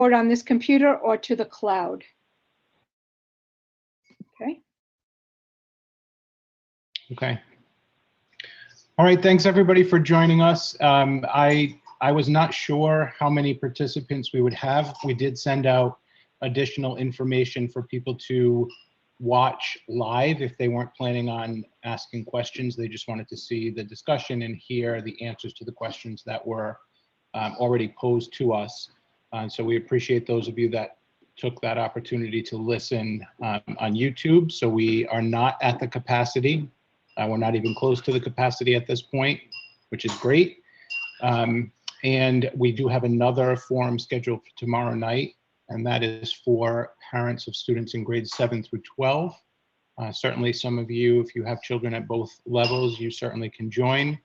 on this computer or to the cloud. Okay. Okay. All right, thanks everybody for joining us. I was not sure how many participants we would have. We did send out additional information for people to watch live if they weren't planning on asking questions. They just wanted to see the discussion and hear the answers to the questions that were already posed to us. So we appreciate those of you that took that opportunity to listen on YouTube. So we are not at the capacity. We're not even close to the capacity at this point, which is great. And we do have another forum scheduled for tomorrow night, and that is for parents of students in grades 7 through 12. Certainly some of you, if you have children at both levels, you certainly can join.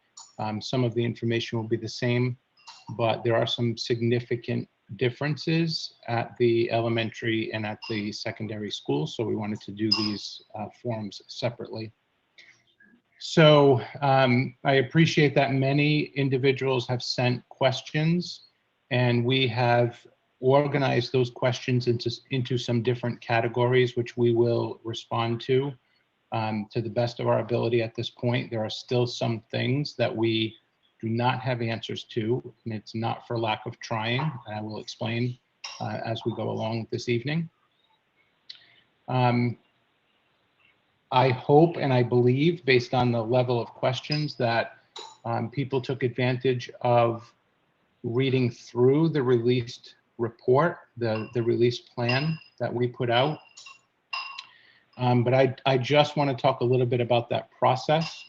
Some of the information will be the same, but there are some significant differences at the elementary and at the secondary school. So we wanted to do these forums separately. So I appreciate that many individuals have sent questions, and we have organized those questions into some different categories, which we will respond to the best of our ability at this point. There are still some things that we do not have answers to, and it's not for lack of trying. And I will explain as we go along this evening. I hope and I believe, based on the level of questions, that people took advantage of reading through the released report, the released plan that we put out. But I just want to talk a little bit about that process,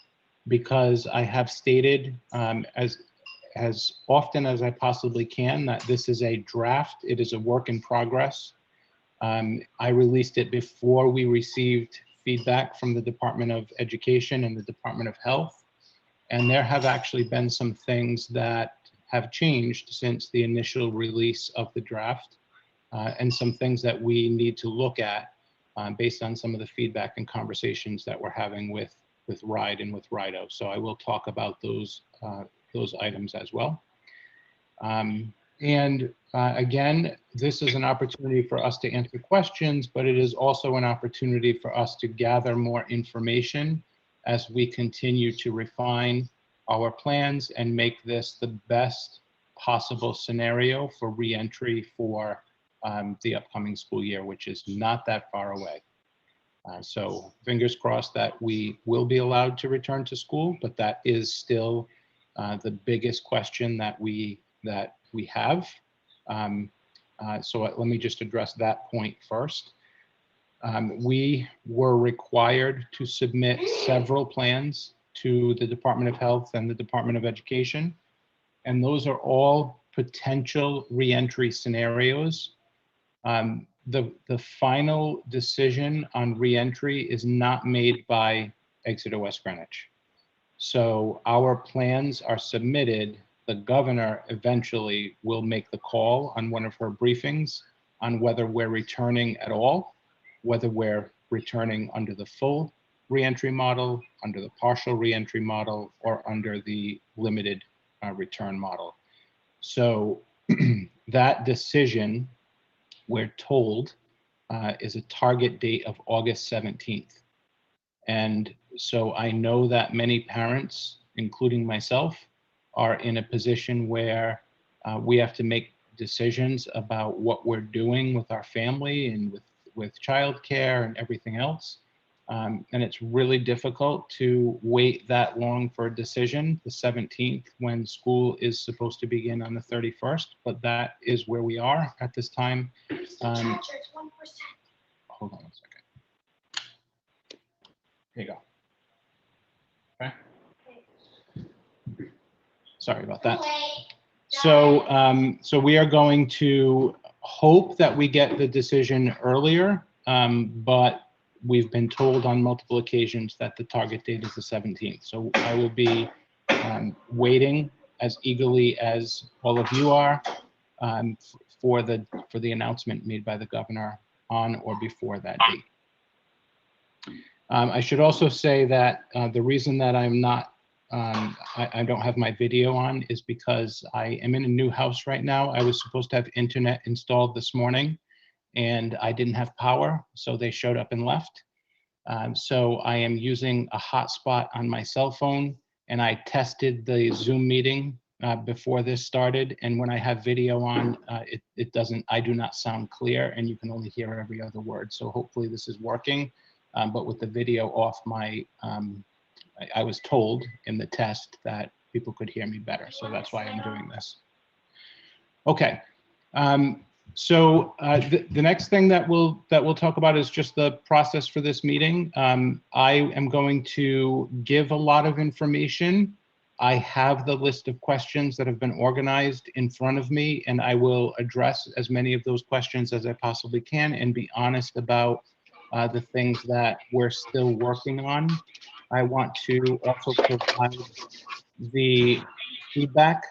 because I have stated as often as I possibly can that this is a draft. It is a work in progress. I released it before we received feedback from the Department of Education and the Department of Health. And there have actually been some things that have changed since the initial release of the draft, and some things that we need to look at based on some of the feedback and conversations that we're having with RIDE and with RIDO. So I will talk about those items as well. Again, this is an opportunity for us to answer questions, but it is also an opportunity for us to gather more information as we continue to refine our plans and make this the best possible scenario for reentry for the upcoming school year, which is not that far away. So fingers crossed that we will be allowed to return to school, but that is still the biggest question that we have. So let me just address that point first. We were required to submit several plans to the Department of Health and the Department of Education, and those are all potential reentry scenarios. The final decision on reentry is not made by Exeter West Greenwich. So our plans are submitted. The governor eventually will make the call on one of her briefings on whether we're returning at all, whether we're returning under the full reentry model, under the partial reentry model, or under the limited return model. So that decision, we're told, is a target date of August 17th. And so I know that many parents, including myself, are in a position where we have to make decisions about what we're doing with our family and with childcare and everything else. And it's really difficult to wait that long for a decision, the 17th, when school is supposed to begin on the 31st, but that is where we are at this time. Hold on one second. Here you go. Okay. Sorry about that. So, so we are going to hope that we get the decision earlier, but we've been told on multiple occasions that the target date is the 17th. So I will be waiting as eagerly as all of you are for the announcement made by the governor on or before that date. I should also say that the reason that I'm not I don't have my video on is because I am in a new house right now. I was supposed to have internet installed this morning and I didn't have power, so they showed up and left. So I am using a hotspot on my cell phone, and I tested the Zoom meeting before this started. And when I have video on, I do not sound clear, and you can only hear every other word. So hopefully this is working. But with the video off, I was told in the test that people could hear me better. So that's why I'm doing this. Okay. So the next thing that we'll talk about is just the process for this meeting. I am going to give a lot of information. I have the list of questions that have been organized in front of me, and I will address as many of those questions as I possibly can and be honest about the things that we're still working on. I want to also provide the feedback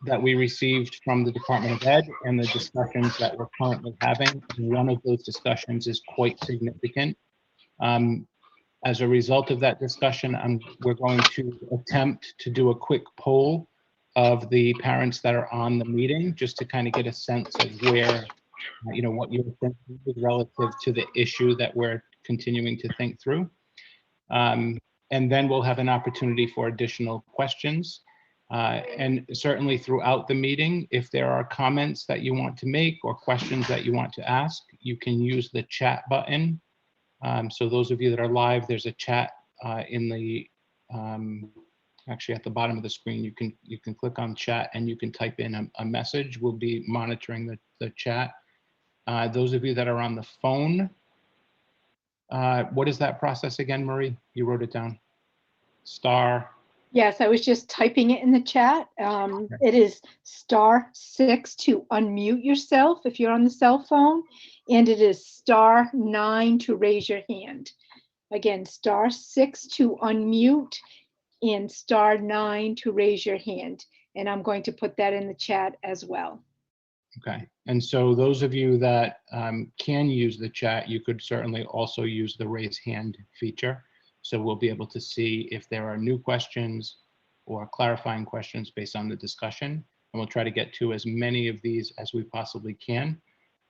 that we received from the Department of Ed and the discussions that we're currently having. One of those discussions is quite significant. As a result of that discussion, we're going to attempt to do a quick poll of the parents that are on the meeting, just to kind of get a sense of where, what you're thinking relative to the issue that we're continuing to think through. And then we'll have an opportunity for additional questions. And certainly throughout the meeting, if there are comments that you want to make or questions that you want to ask, you can use the chat button. So those of you that are live, there's a chat in the, actually at the bottom of the screen, you can click on chat and you can type in a message. We'll be monitoring the chat. Those of you that are on the phone, what is that process again, Marie? You wrote it down. Star. Yes, I was just typing it in the chat. It is *6 to unmute yourself if you're on the cell phone, and it is *9 to raise your hand. Again, *6 to unmute and *9 to raise your hand. And I'm going to put that in the chat as well. Okay, and so those of you that can use the chat, you could certainly also use the raise hand feature. So we'll be able to see if there are new questions or clarifying questions based on the discussion. And we'll try to get to as many of these as we possibly can.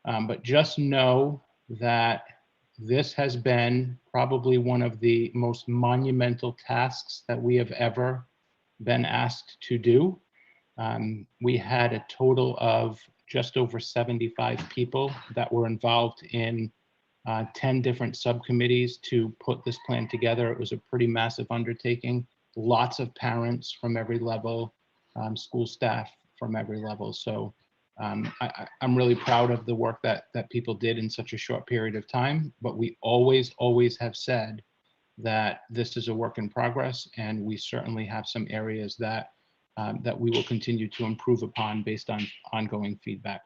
But just know that this has been probably one of the most monumental tasks that we have ever been asked to do. We had a total of just over 75 people that were involved in 10 different subcommittees to put this plan together. It was a pretty massive undertaking. Lots of parents from every level, school staff from every level. So I'm really proud of the work that people did in such a short period of time, but we always have said that this is a work in progress, and we certainly have some areas that we will continue to improve upon based on ongoing feedback.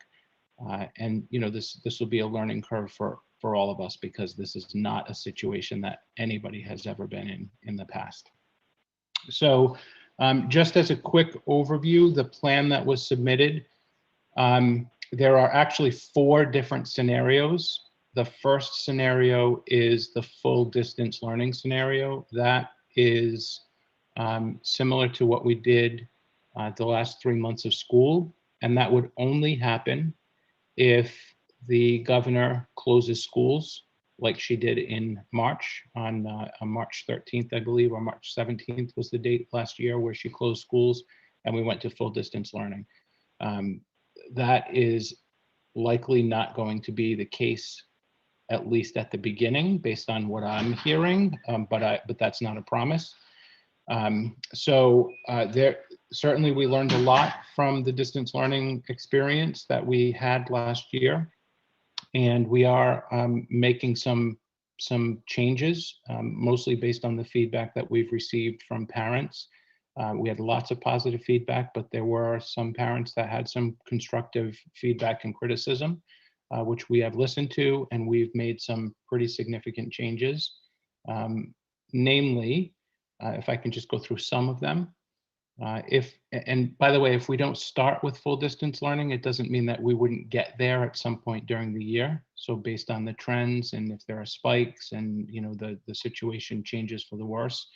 And this will be a learning curve for all of us, because this is not a situation that anybody has ever been in the past. So just as a quick overview, the plan that was submitted, there are actually 4 different scenarios. The first scenario is the full distance learning scenario. That is similar to what we did the last 3 months of school, and that would only happen if the governor closes schools like she did in March, on March 13th, I believe, or March 17th was the date last year where she closed schools and we went to full distance learning. That is likely not going to be the case, at least at the beginning, based on what I'm hearing, but that's not a promise. There certainly we learned a lot from the distance learning experience that we had last year, and we are making some changes, mostly based on the feedback that we've received from parents. We had lots of positive feedback, but there were some parents that had some constructive feedback and criticism, which we have listened to, and we've made some pretty significant changes. Namely, if I can just go through some of them. And by the way, if we don't start with full distance learning, it doesn't mean that we wouldn't get there at some point during the year. So based on the trends, and if there are spikes and the situation changes for the worse,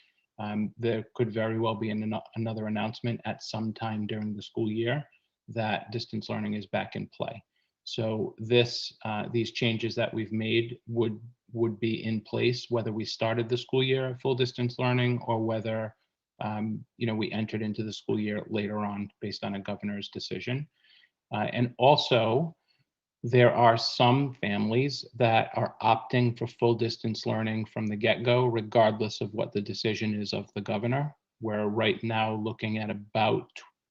There could very well be another announcement at some time during the school year that distance learning is back in play. So these changes that we've made would be in place whether we started the school year at full distance learning or whether we entered into the school year later on based on a governor's decision. And also, there are some families that are opting for full distance learning from the get-go, regardless of what the decision is of the governor. We're right now looking at about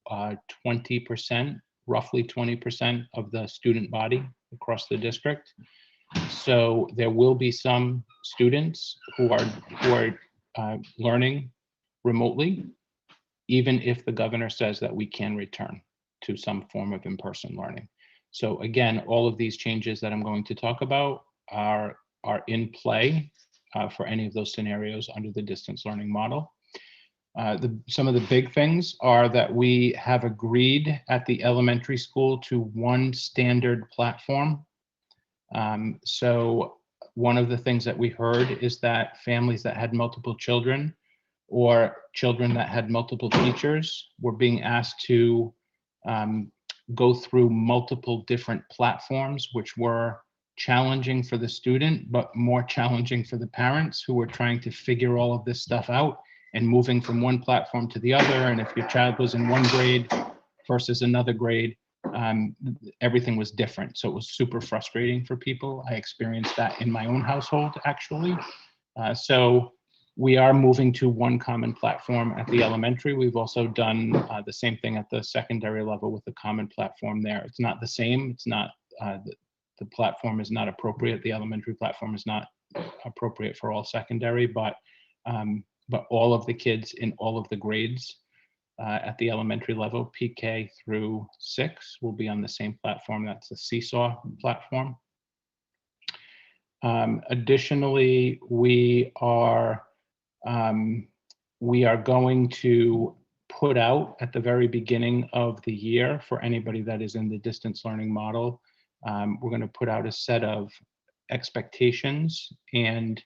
20%, roughly 20% of the student body across the district. So there will be some students who are learning remotely, even if the governor says that we can return to some form of in-person learning. So again, all of these changes that I'm going to talk about are in play for any of those scenarios under the distance learning model. Some of the big things are that we have agreed at the elementary school to one standard platform. So one of the things that we heard is that families that had multiple children or children that had multiple teachers were being asked to go through multiple different platforms, which were challenging for the student, but more challenging for the parents who were trying to figure all of this stuff out and moving from one platform to the other. And if your child was in one grade versus another grade, everything was different. So it was super frustrating for people. I experienced that in my own household, actually. So we are moving to one common platform at the elementary. We've also done the same thing at the secondary level with the common platform there. It's not the same. It's not, the platform is not appropriate. The elementary platform is not appropriate for all secondary, but all of the kids in all of the grades at the elementary level, PK through 6, will be on the same platform. That's the Seesaw platform. Additionally, we are going to put out at the very beginning of the year for anybody that is in the distance learning model, we're going to put out a set of expectations and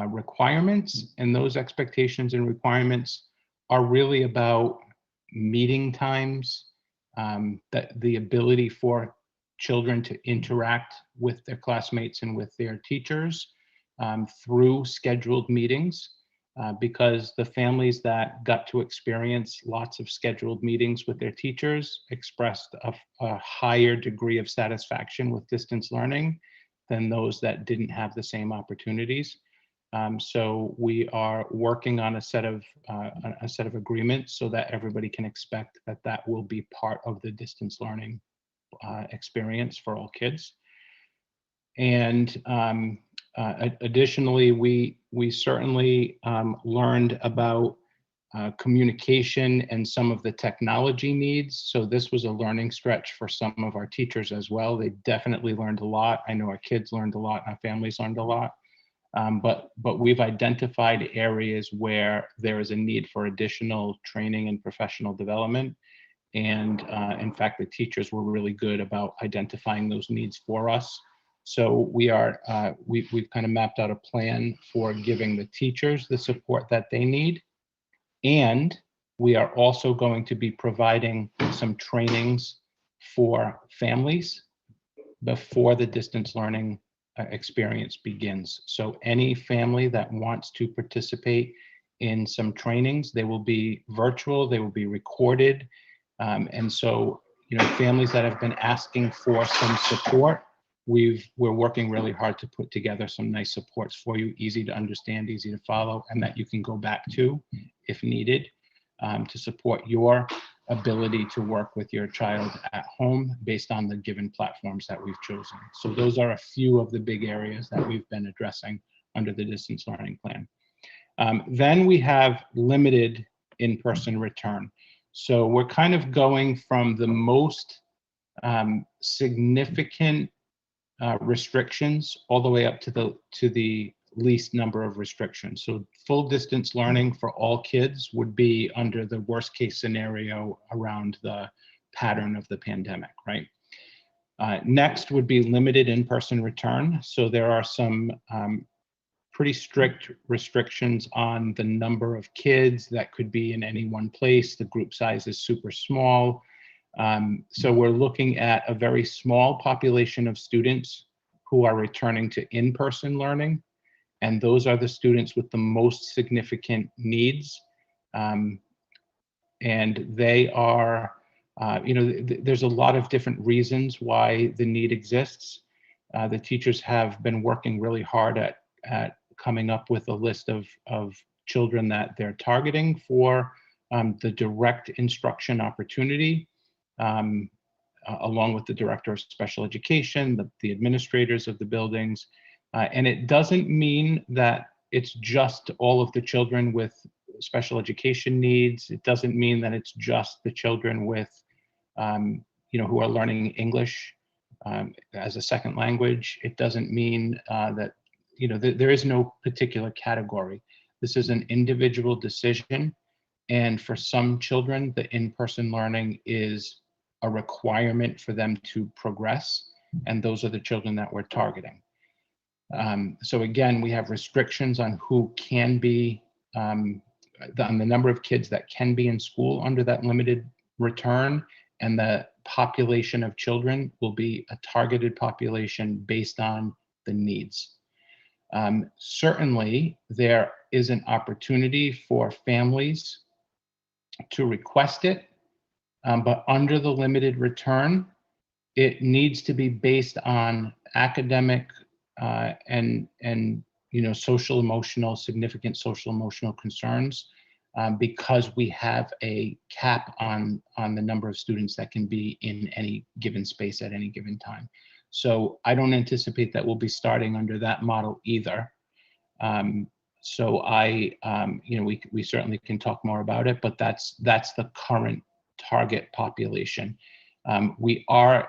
requirements. And those expectations and requirements are really about meeting times, that the ability for children to interact with their classmates and with their teachers through scheduled meetings. Because the families that got to experience lots of scheduled meetings with their teachers expressed a higher degree of satisfaction with distance learning than those that didn't have the same opportunities. So we are working on a set of agreements so that everybody can expect that that will be part of the distance learning experience for all kids. And additionally, we certainly learned about communication and some of the technology needs. So this was a learning stretch for some of our teachers as well. They definitely learned a lot. I know our kids learned a lot, our families learned a lot. But we've identified areas where there is a need for additional training and professional development. And in fact, the teachers were really good about identifying those needs for us. So we've kind of mapped out a plan for giving the teachers the support that they need. And we are also going to be providing some trainings for families before the distance learning experience begins. So any family that wants to participate in some trainings, they will be virtual, they will be recorded. And so, families that have been asking for some support, we're working really hard to put together some nice supports for you, easy to understand, easy to follow, and that you can go back to if needed, to support your ability to work with your child at home based on the given platforms that we've chosen. So those are a few of the big areas that we've been addressing under the distance learning plan. Then we have limited in-person return. So we're kind of going from the most significant restrictions all the way up to the least number of restrictions. So full distance learning for all kids would be under the worst case scenario around the pattern of the pandemic, right? Next would be limited in-person return. So there are some pretty strict restrictions on the number of kids that could be in any one place. The group size is super small. So we're looking at a very small population of students who are returning to in-person learning. And those are the students with the most significant needs. And they are, there's a lot of different reasons why the need exists. The teachers have been working really hard at coming up with a list of children that they're targeting for the direct instruction opportunity, along with the director of special education, the administrators of the buildings. And it doesn't mean that it's just all of the children with special education needs. It doesn't mean that it's just the children with, who are learning English as a second language. It doesn't mean that, there is no particular category. This is an individual decision. And for some children, the in-person learning is a requirement for them to progress. And those are the children that we're targeting. So again, we have restrictions on who can be, on the number of kids that can be in school under that limited return, and the population of children will be a targeted population based on the needs. Certainly, there is an opportunity for families to request it, but under the limited return, it needs to be based on academic and significant social emotional concerns, because we have a cap on the number of students that can be in any given space at any given time. So I don't anticipate that we'll be starting under that model either. So we certainly can talk more about it, but that's the current target population. We are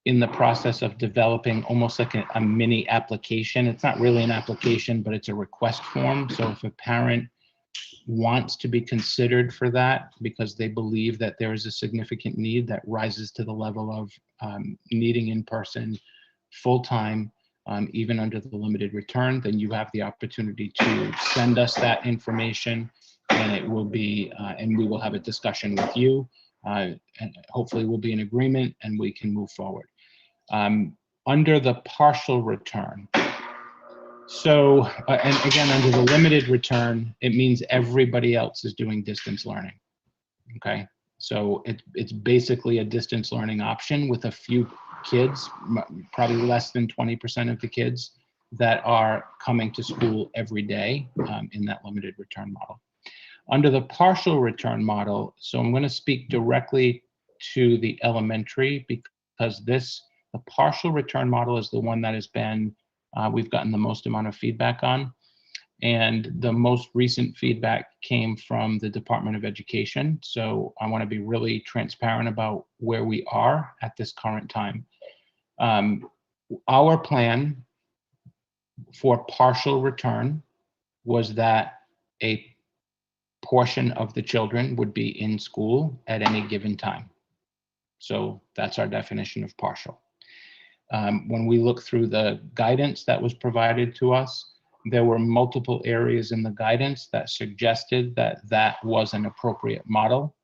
in the process of developing almost like a mini application. It's not really an application, but it's a request form. So if a parent wants to be considered for that because they believe that there is a significant need that rises to the level of needing in-person full-time, even under the limited return, then you have the opportunity to send us that information, and it will be, and we will have a discussion with you, and hopefully we'll be in agreement and we can move forward. Under the partial return, so, and again, under the limited return, it means everybody else is doing distance learning, okay? So it's basically a distance learning option with a few kids, probably less than 20% of the kids that are coming to school every day in that limited return model. Under the partial return model, so I'm going to speak directly to the elementary, because the partial return model is the one that has been, we've gotten the most amount of feedback on. And the most recent feedback came from the Department of Education. So I want to be really transparent about where we are at this current time. Our plan for partial return was that a portion of the children would be in school at any given time. So that's our definition of partial. When we look through the guidance that was provided to us, there were multiple areas in the guidance that suggested that that was an appropriate model.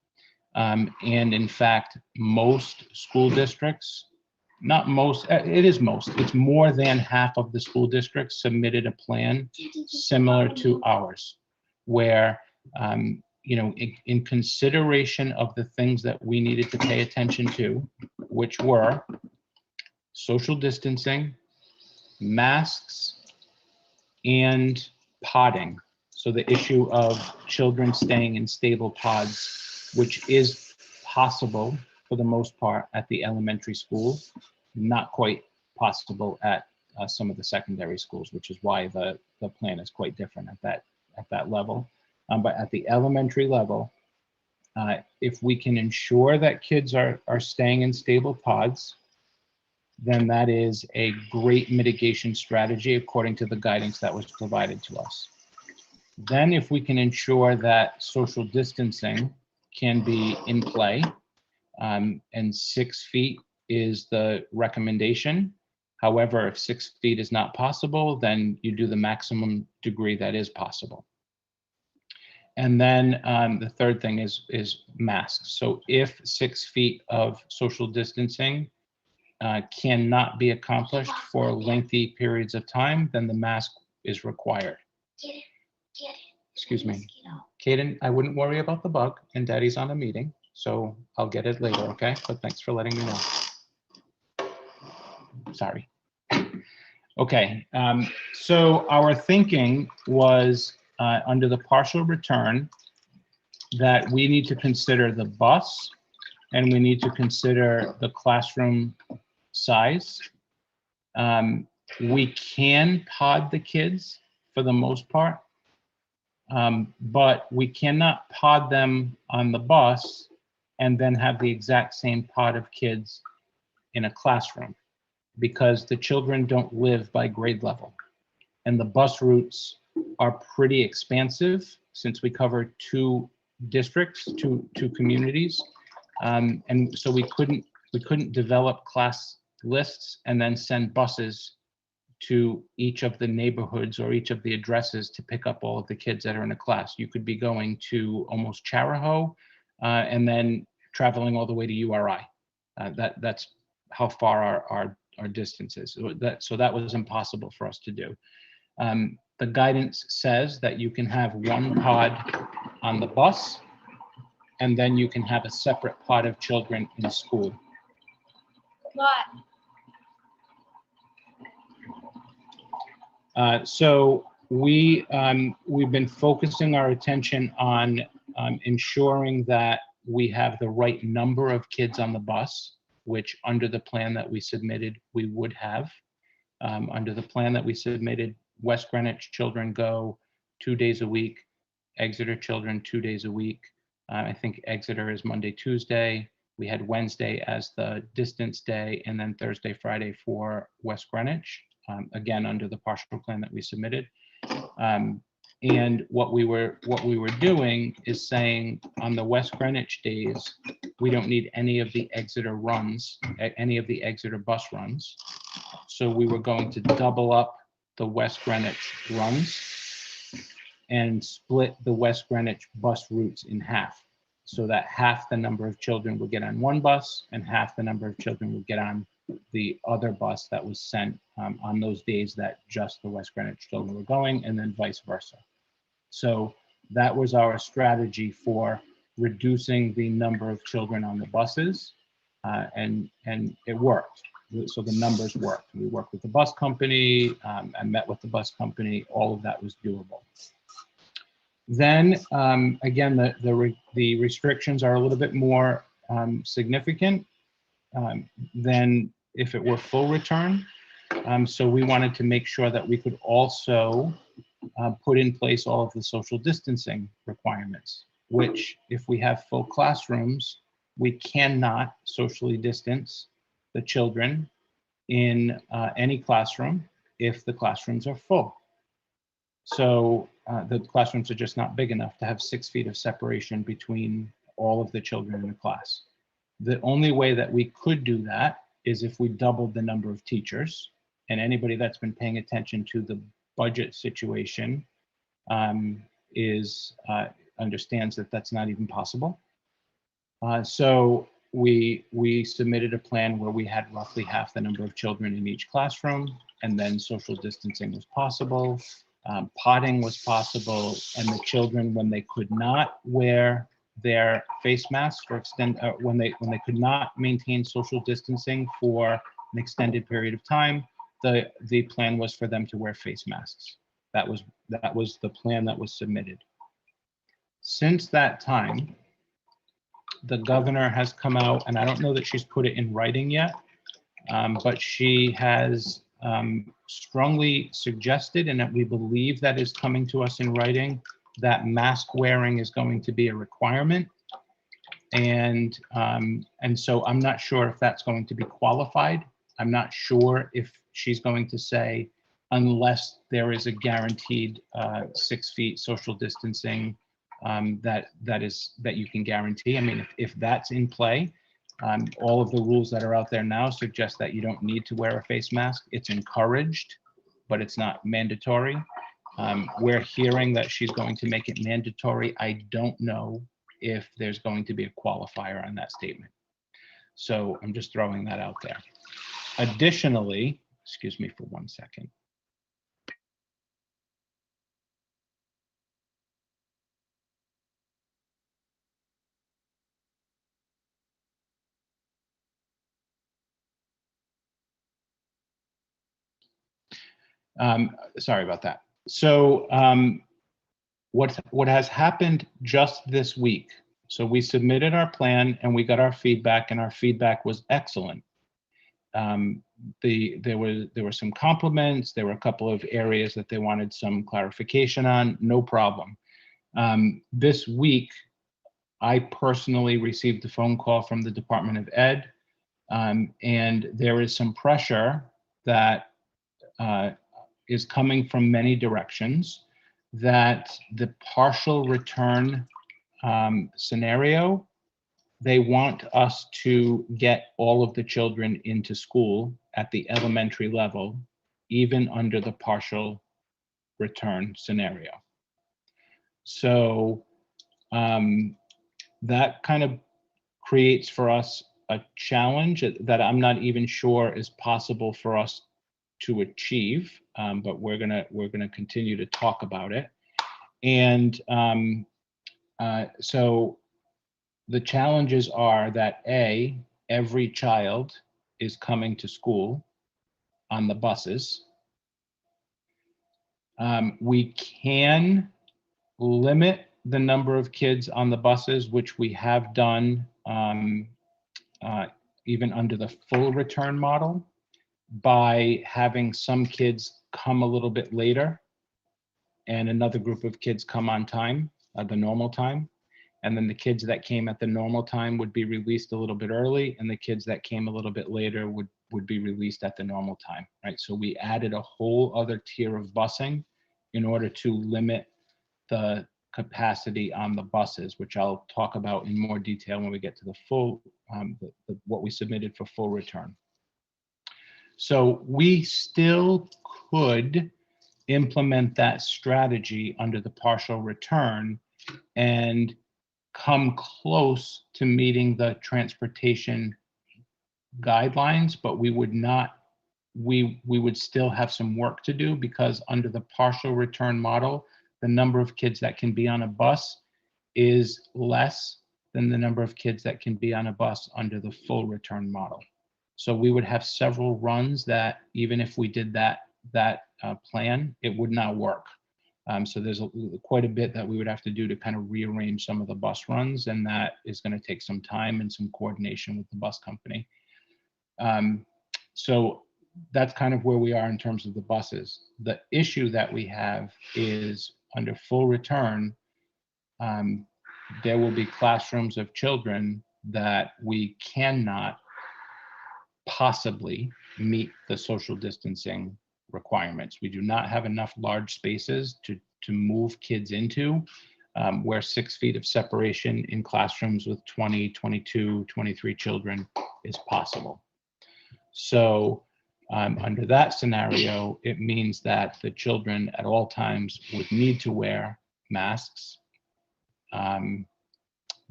And in fact, most school districts, not most, it is most, it's more than half of the school districts submitted a plan similar to ours, where, in consideration of the things that we needed to pay attention to, which were social distancing, masks, and podding. So the issue of children staying in stable pods, which is possible for the most part at the elementary school, not quite possible at some of the secondary schools, which is why the plan is quite different at that level. But at the elementary level, if we can ensure that kids are staying in stable pods, then that is a great mitigation strategy according to the guidance that was provided to us. Then if we can ensure that social distancing can be in play, and 6 feet is the recommendation. However, if 6 feet is not possible, then you do the maximum degree that is possible. And then the third thing is masks. So if 6 feet of social distancing cannot be accomplished for lengthy periods of time, then the mask is required. Excuse me. Kaden, I wouldn't worry about the bug, and Daddy's on a meeting, so I'll get it later, okay? But thanks for letting me know. Sorry. Okay, so our thinking was under the partial return that we need to consider the bus and we need to consider the classroom size. We can pod the kids for the most part, but we cannot pod them on the bus and then have the exact same pod of kids in a classroom, because the children don't live by grade level. And the bus routes are pretty expansive since we cover 2 districts, two communities. And so we couldn't develop class lists and then send buses to each of the neighborhoods or each of the addresses to pick up all of the kids that are in a class. You could be going to almost Charahoe and then traveling all the way to URI. That's how far our distance is. So that was impossible for us to do. The guidance says that you can have 1 pod on the bus, and then you can have a separate pod of children in school. So we've been focusing our attention on ensuring that we have the right number of kids on the bus, which under the plan that we submitted, we would have. Under the plan that we submitted, West Greenwich children go 2 days a week, Exeter children 2 days a week. I think Exeter is Monday, Tuesday. We had Wednesday as the distance day, and then Thursday, Friday for West Greenwich, again, under the partial plan that we submitted. And what we were doing is saying on the West Greenwich days, we don't need any of the Exeter runs, any of the Exeter bus runs. So we were going to double up the West Greenwich runs and split the West Greenwich bus routes in half, so that half the number of children would get on one bus and half the number of children would get on the other bus that was sent on those days that just the West Greenwich children were going, and then vice versa. So that was our strategy for reducing the number of children on the buses, and it worked. So the numbers worked. We worked with the bus company, I met with the bus company, all of that was doable. Then again, the restrictions are a little bit more significant than if it were full return. So we wanted to make sure that we could also put in place all of the social distancing requirements, which if we have full classrooms, we cannot socially distance the children in any classroom if the classrooms are full. So the classrooms are just not big enough to have 6 feet of separation between all of the children in the class. The only way that we could do that is if we doubled the number of teachers, and anybody that's been paying attention to the budget situation understands that that's not even possible. So we submitted a plan where we had roughly half the number of children in each classroom, and then social distancing was possible, potting was possible, and the children, when they could not wear their face masks or when they could not maintain social distancing for an extended period of time, the plan was for them to wear face masks. That was the plan that was submitted. Since that time, the governor has come out, and I don't know that she's put it in writing yet, but she has strongly suggested, and that we believe that is coming to us in writing, that mask wearing is going to be a requirement. And so I'm not sure if that's going to be qualified. I'm not sure if she's going to say, unless there is a guaranteed 6 feet social distancing that you can guarantee. I mean, if that's in play, All of the rules that are out there now suggest that you don't need to wear a face mask. It's encouraged, but it's not mandatory. We're hearing that she's going to make it mandatory. I don't know if there's going to be a qualifier on that statement. So I'm just throwing that out there. Additionally, excuse me for 1 second. Sorry about that. So what has happened just this week? So we submitted our plan and we got our feedback, and our feedback was excellent. There were some compliments. There were a couple of areas that they wanted some clarification on. No problem. This week, I personally received a phone call from the Department of Ed, and there is some pressure that is coming from many directions that the partial return scenario, they want us to get all of the children into school at the elementary level, even under the partial return scenario. So that kind of creates for us a challenge that I'm not even sure is possible for us to achieve, but we're gonna continue to talk about it. And so the challenges are that every child is coming to school on the buses. We can limit the number of kids on the buses, which we have done even under the full return model, by having some kids come a little bit later and another group of kids come on time, the normal time. And then the kids that came at the normal time would be released a little bit early, and the kids that came a little bit later would be released at the normal time, right? So we added a whole other tier of busing in order to limit the capacity on the buses, which I'll talk about in more detail when we get to the full, what we submitted for full return. So we still could implement that strategy under the partial return and come close to meeting the transportation guidelines, but we would not, we would still have some work to do, because under the partial return model, the number of kids that can be on a bus is less than the number of kids that can be on a bus under the full return model. So we would have several runs that, even if we did that plan, it would not work. So there's quite a bit that we would have to do to kind of rearrange some of the bus runs, and that is going to take some time and some coordination with the bus company. So that's kind of where we are in terms of the buses. The issue that we have is under full return, there will be classrooms of children that we cannot possibly meet the social distancing requirements. We do not have enough large spaces to move kids into, where 6 feet of separation in classrooms with 20, 22, 23 children is possible. So under that scenario, it means that the children at all times would need to wear masks.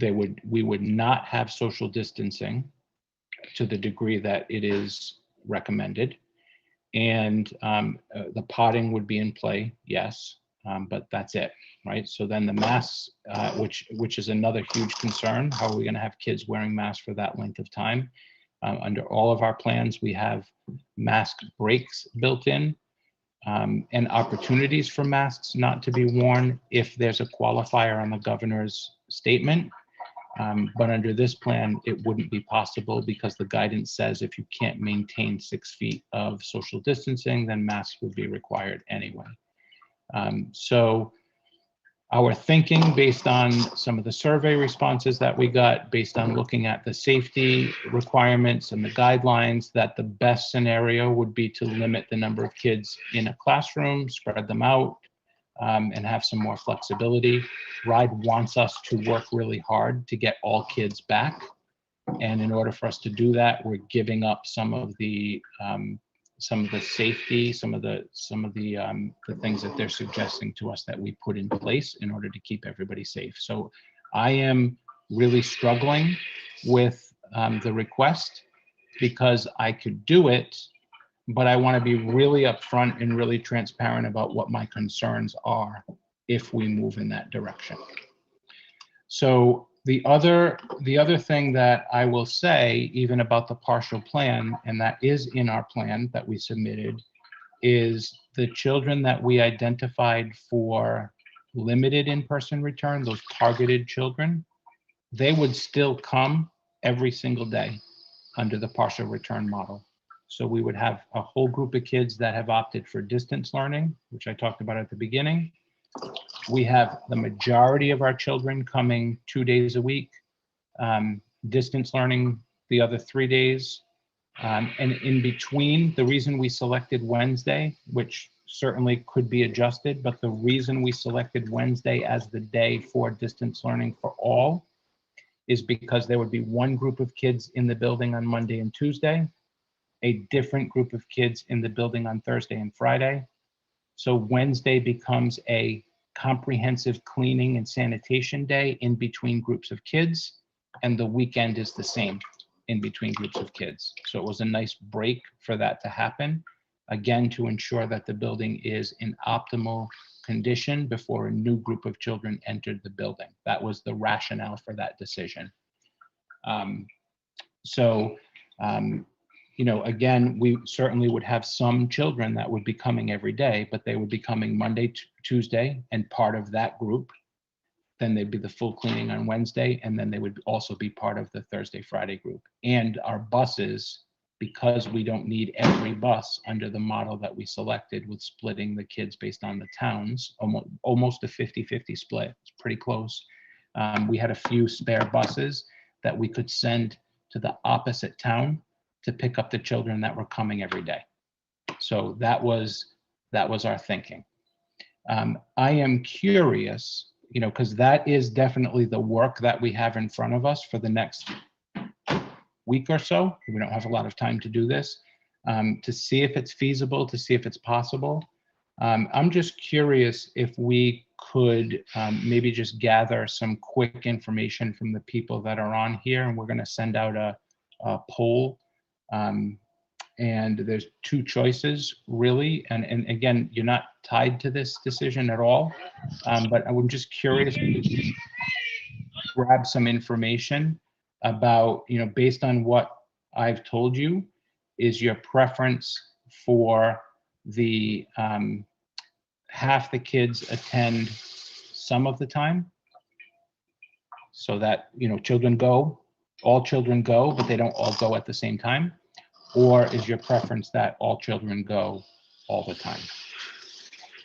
We would not have social distancing to the degree that it is recommended. And the potting would be in play, yes, but that's it, right? So then the masks, which is another huge concern. How are we going to have kids wearing masks for that length of time? Under all of our plans, we have mask breaks built in, and opportunities for masks not to be worn if there's a qualifier on the governor's statement. But under this plan, it wouldn't be possible, because the guidance says if you can't maintain 6 feet of social distancing, then masks would be required anyway. So our thinking, based on some of the survey responses that we got, based on looking at the safety requirements and the guidelines, that the best scenario would be to limit the number of kids in a classroom, spread them out, and have some more flexibility. RIDE wants us to work really hard to get all kids back. And in order for us to do that, we're giving up some of the safety, some of the things that they're suggesting to us that we put in place in order to keep everybody safe. So I am really struggling with the request because I could do it, but I want to be really upfront and really transparent about what my concerns are if we move in that direction. So the other thing that I will say, even about the partial plan, and that is in our plan that we submitted, is the children that we identified for limited in-person return, those targeted children, they would still come every single day under the partial return model. So we would have a whole group of kids that have opted for distance learning, which I talked about at the beginning. We have the majority of our children coming 2 days a week, distance learning the other 3 days. And in between, the reason we selected Wednesday, which certainly could be adjusted, but the reason we selected Wednesday as the day for distance learning for all is because there would be one group of kids in the building on Monday and Tuesday, a different group of kids in the building on Thursday and Friday. So Wednesday becomes a comprehensive cleaning and sanitation day in between groups of kids, and the weekend is the same in between groups of kids. So it was a nice break for that to happen, again, to ensure that the building is in optimal condition before a new group of children entered the building. That was the rationale for that decision. You know, again, we certainly would have some children that would be coming every day, but they would be coming Monday, Tuesday, and part of that group. Then they'd be the full cleaning on Wednesday, and then they would also be part of the Thursday, Friday group. And our buses, because we don't need every bus under the model that we selected with splitting the kids based on the towns, almost a 50-50 split, it's pretty close. We had a few spare buses that we could send to the opposite town to pick up the children that were coming every day. So that was our thinking. I am curious, you know, because that is definitely the work that we have in front of us for the next week or so. We don't have a lot of time to do this, to see if it's feasible, to see if it's possible. I'm just curious if we could maybe just gather some quick information from the people that are on here, and we're going to send out a poll. And there's two choices, really. And again, you're not tied to this decision at all. But I'm just curious if we could grab some information about, you know, based on what I've told you, is your preference for the half the kids attend some of the time, so that, you know, all children go, but they don't all go at the same time? Or is your preference that all children go all the time?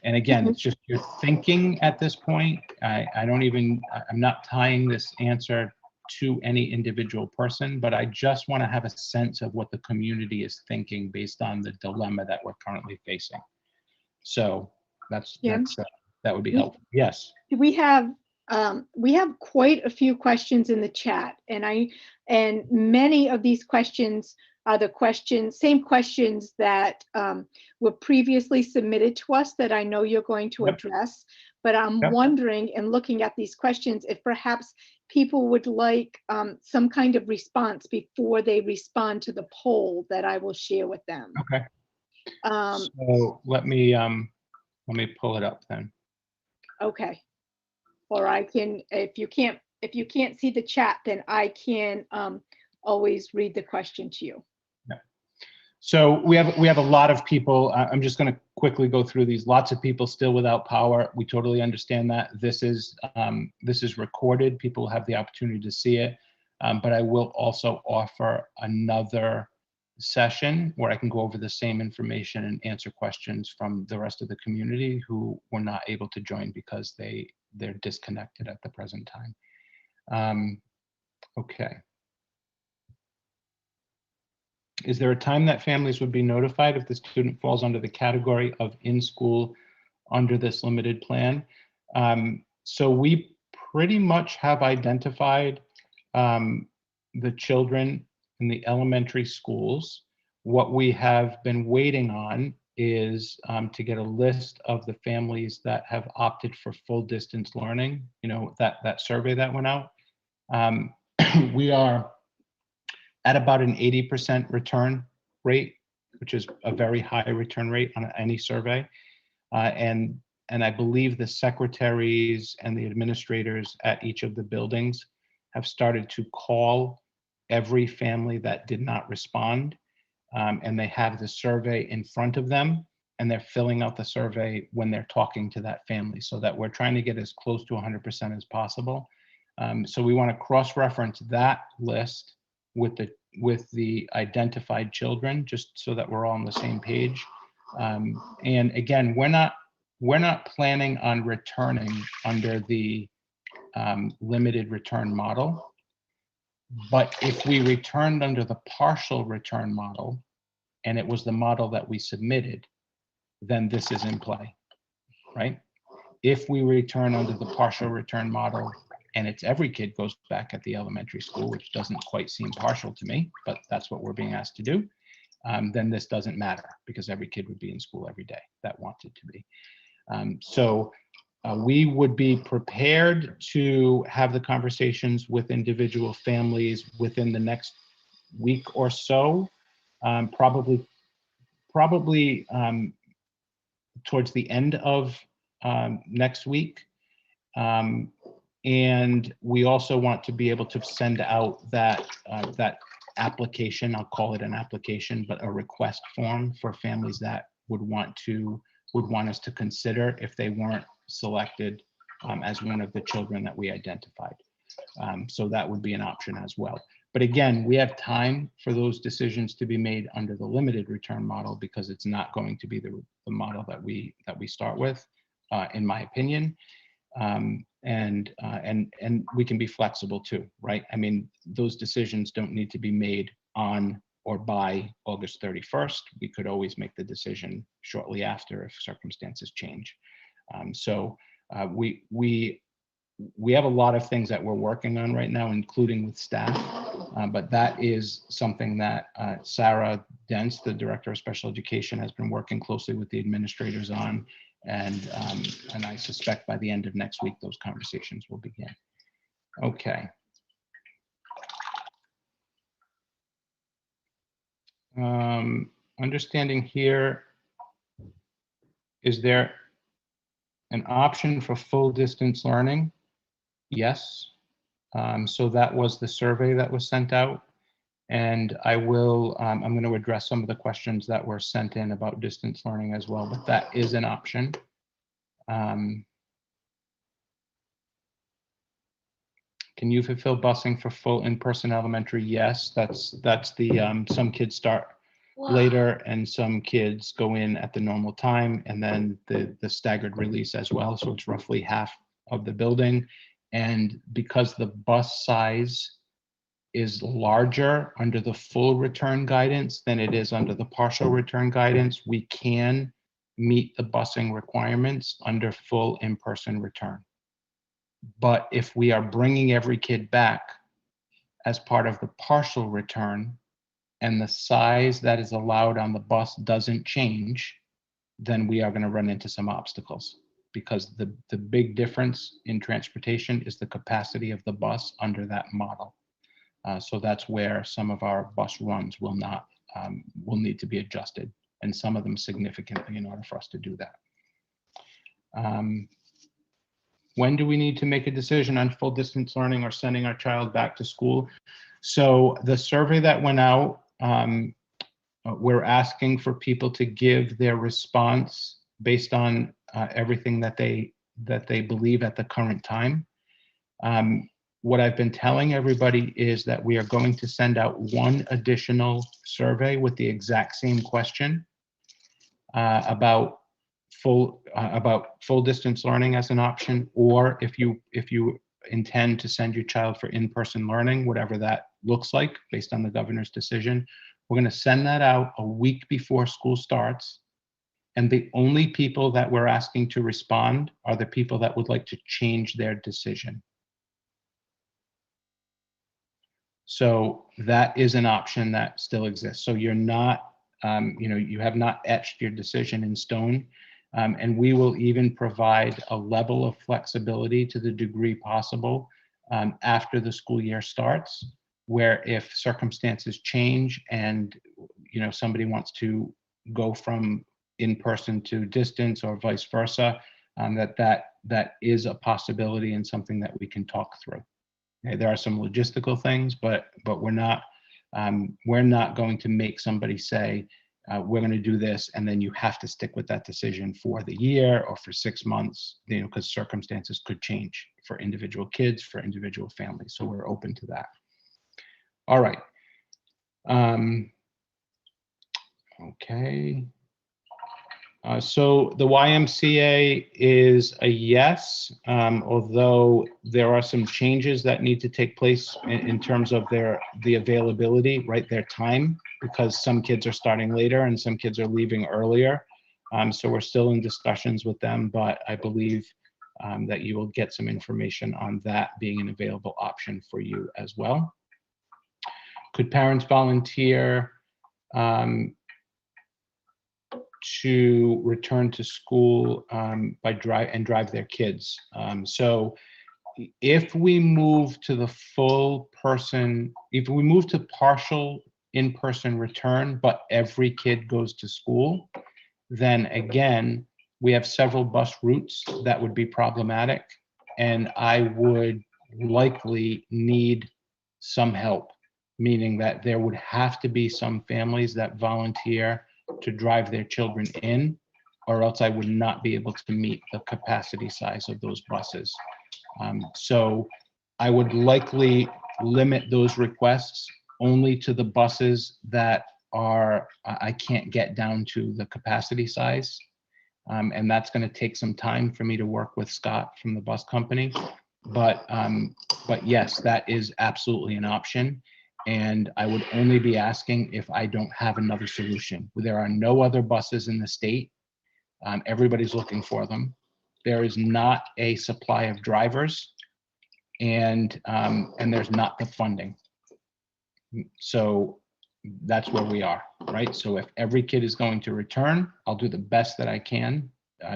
And again, it's just your thinking at this point. I'm not tying this answer to any individual person, but I just want to have a sense of what the community is thinking based on the dilemma that we're currently facing. So that would be helpful. Yes. We have quite a few questions in the chat, and many of these questions are the same questions that were previously submitted to us that I know you're going to address. But I'm wondering, and looking at these questions, if perhaps people would like some kind of response before they respond to the poll that I will share with them. Okay. So let me pull it up then. Okay. Or I can, if you can't see the chat, then I can always read the question to you. Yeah. So we have a lot of people. I'm just going to quickly go through these. Lots of people still without power. We totally understand that. This is recorded. People have the opportunity to see it. But I will also offer another session where I can go over the same information and answer questions from the rest of the community who were not able to join because they're disconnected at the present time. Okay. Is there a time that families would be notified if the student falls under the category of in school under this limited plan? So we pretty much have identified the children in the elementary schools. What we have been waiting on is to get a list of the families that have opted for full distance learning, you know, that survey that went out. We are at about an 80% return rate, which is a very high return rate on any survey. And I believe the secretaries and the administrators at each of the buildings have started to call every family that did not respond. And they have the survey in front of them, and they're filling out the survey when they're talking to that family, so that we're trying to get as close to 100% as possible. So we want to cross-reference that list with the identified children, just so that we're all on the same page. And again, we're not planning on returning under the limited return model. But if we returned under the partial return model, and it was the model that we submitted, then this is in play, right? If we return under the partial return model, and it's every kid goes back at the elementary school, which doesn't quite seem partial to me, but that's what we're being asked to do, then this doesn't matter, because every kid would be in school every day that wanted to be. We would be prepared to have the conversations with individual families within the next week or so, probably towards the end of next week. And we also want to be able to send out that application. I'll call it an application, but a request form for families that would want us to consider if they weren't selected as one of the children that we identified. So that would be an option as well. But again, we have time for those decisions to be made under the limited return model, because it's not going to be the model that we start with, in my opinion. And we can be flexible too, right? I mean, those decisions don't need to be made on or by August 31st. We could always make the decision shortly after if circumstances change. We have a lot of things that we're working on right now, including with staff, but that is something that Sarah Dentz, the Director of Special Education, has been working closely with the administrators on, and I suspect by the end of next week, those conversations will begin. Okay. Understanding here, is there an option for full distance learning? Yes. So that was the survey that was sent out. And I will, I'm going to address some of the questions that were sent in about distance learning as well, but that is an option. Can you fulfill busing for full in-person elementary? Yes, that's the, some kids start later and some kids go in at the normal time, and then the staggered release as well. So it's roughly half of the building. And because the bus size is larger under the full return guidance than it is under the partial return guidance, we can meet the busing requirements under full in-person return. But if we are bringing every kid back as part of the partial return, and the size that is allowed on the bus doesn't change, then we are going to run into some obstacles, because the big difference in transportation is the capacity of the bus under that model. So that's where some of our bus runs will need to be adjusted, and some of them significantly, in order for us to do that. When do we need to make a decision on full distance learning or sending our child back to school? So the survey that went out, we're asking for people to give their response based on everything that they believe at the current time. What I've been telling everybody is that we are going to send out one additional survey with the exact same question about full distance learning as an option, or if you intend to send your child for in-person learning, whatever that looks like based on the governor's decision. We're going to send that out a week before school starts. And the only people that we're asking to respond are the people that would like to change their decision. So that is an option that still exists. So you're not, you have not etched your decision in stone. And we will even provide a level of flexibility to the degree possible after the school year starts, where if circumstances change and, somebody wants to go from in-person to distance or vice versa, that is a possibility and something that we can talk through. Okay, there are some logistical things, but we're not going to make somebody say we're going to do this and then you have to stick with that decision for the year or for 6 months, because circumstances could change for individual kids, for individual families. So we're open to that. All right. Okay. So the YMCA is a yes, although there are some changes that need to take place in terms of the availability, right, their time, because some kids are starting later and some kids are leaving earlier. So we're still in discussions with them, but I believe that you will get some information on that being an available option for you as well. Could parents volunteer to return to school by drive their kids? So if we move to the full person, if we move to partial in-person return, but every kid goes to school, then again, we have several bus routes that would be problematic, and I would likely need some help, meaning that there would have to be some families that volunteer to drive their children in, or else I would not be able to meet the capacity size of those buses. So I would likely limit those requests only to the buses that are, I can't get down to the capacity size. And that's going to take some time for me to work with Scott from the bus company. But yes, that is absolutely an option. And I would only be asking if I don't have another solution. There are no other buses in the state. Everybody's looking for them. There is not a supply of drivers, and there's not the funding. So that's where we are, right? So if every kid is going to return, I'll do the best that I can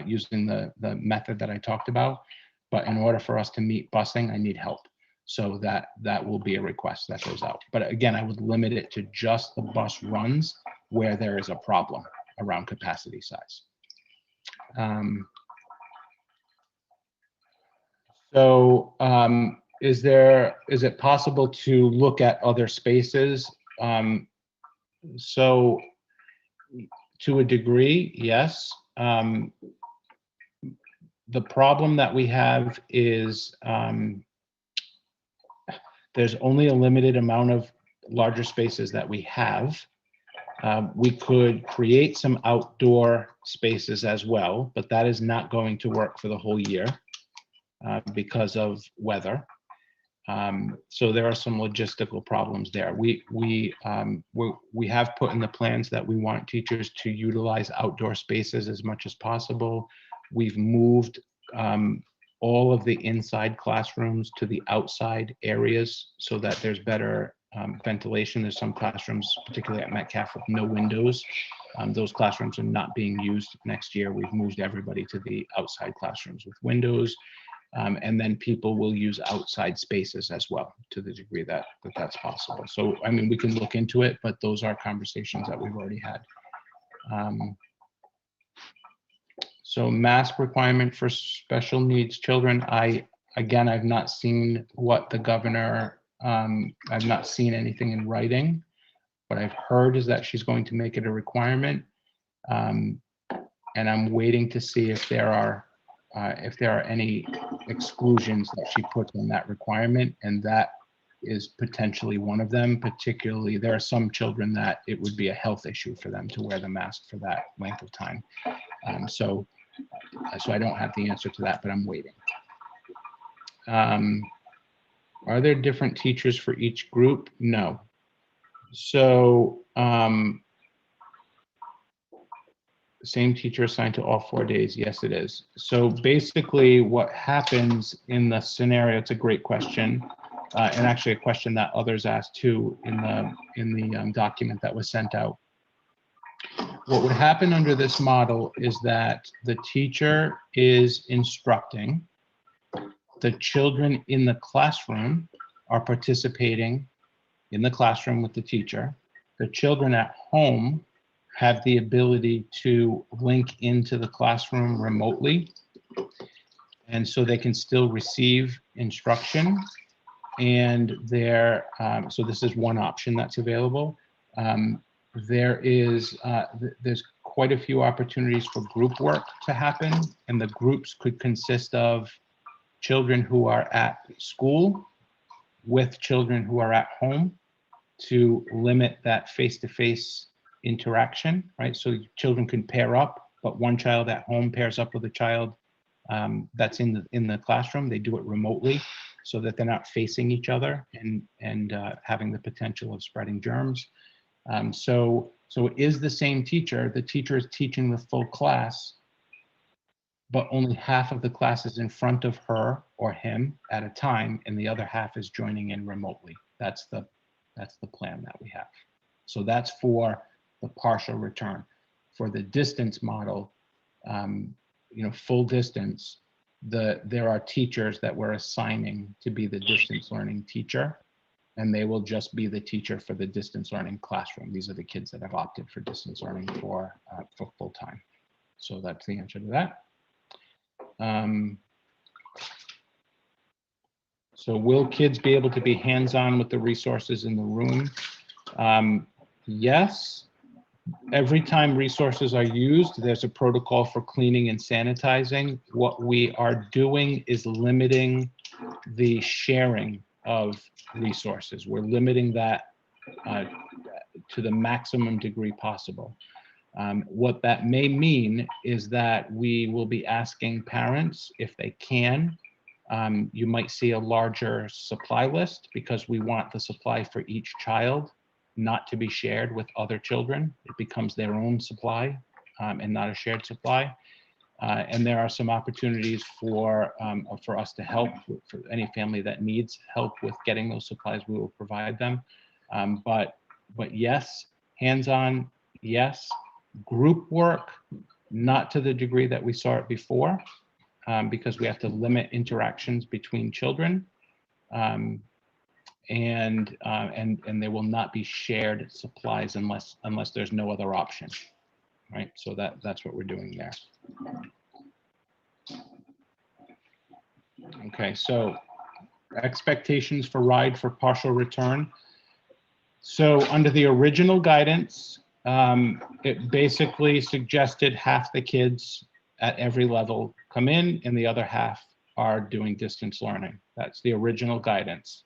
using the method that I talked about. But in order for us to meet busing, I need help. So that will be a request that goes out. But again, I would limit it to just the bus runs where there is a problem around capacity size. Is it possible to look at other spaces? So to a degree, yes. The problem that we have is there's only a limited amount of larger spaces that we have. We could create some outdoor spaces as well, but that is not going to work for the whole year because of weather. So there are some logistical problems there. We have put in the plans that we want teachers to utilize outdoor spaces as much as possible. We've moved all of the inside classrooms to the outside areas so that there's better ventilation. There's some classrooms, particularly at Metcalf, with no windows. Those classrooms are not being used next year. We've moved everybody to the outside classrooms with windows. And then people will use outside spaces as well to the degree that that's possible. So, I mean, we can look into it, but those are conversations that we've already had. So mask requirement for special needs children. I've not seen what the governor, I've not seen anything in writing. What I've heard is that she's going to make it a requirement. And I'm waiting to see if there are any exclusions that she puts in that requirement, and that is potentially one of them. Particularly, there are some children that it would be a health issue for them to wear the mask for that length of time. So I don't have the answer to that, but I'm waiting. Are there different teachers for each group? No. So same teacher assigned to all 4 days? Yes, it is. So basically what happens in the scenario, it's a great question. and actually a question that others asked too in the document that was sent out. What would happen under this model is that the teacher is instructing, the children in the classroom are participating in the classroom with the teacher. The children at home have the ability to link into the classroom remotely, and so they can still receive instruction. And so this is one option that's available. There's quite a few opportunities for group work to happen, and the groups could consist of children who are at school with children who are at home to limit that face-to-face interaction, right? So children can pair up, but one child at home pairs up with a child that's in the classroom. They do it remotely so that they're not facing each other and having the potential of spreading germs. So it is the same teacher. The teacher is teaching the full class, but only half of the class is in front of her or him at a time, and the other half is joining in remotely. That's the plan that we have. So that's for the partial return. For the distance model, full distance, there are teachers that we're assigning to be the distance learning teacher, and they will just be the teacher for the distance learning classroom. These are the kids that have opted for distance learning for full time. So that's the answer to that. So will kids be able to be hands-on with the resources in the room? Yes. Every time resources are used, there's a protocol for cleaning and sanitizing. What we are doing is limiting the sharing of resources. We're limiting that to the maximum degree possible. What that may mean is that we will be asking parents if they can. You might see a larger supply list because we want the supply for each child not to be shared with other children. It becomes their own supply and not a shared supply. And there are some opportunities for us to help for any family that needs help with getting those supplies. We will provide them. But yes, hands-on, yes. Group work, not to the degree that we saw it before, because we have to limit interactions between children. And there will not be shared supplies unless there's no other option, right? So that's what we're doing there. Okay, so expectations for RIDE for partial return. So under the original guidance, it basically suggested half the kids at every level come in and the other half are doing distance learning. That's the original guidance.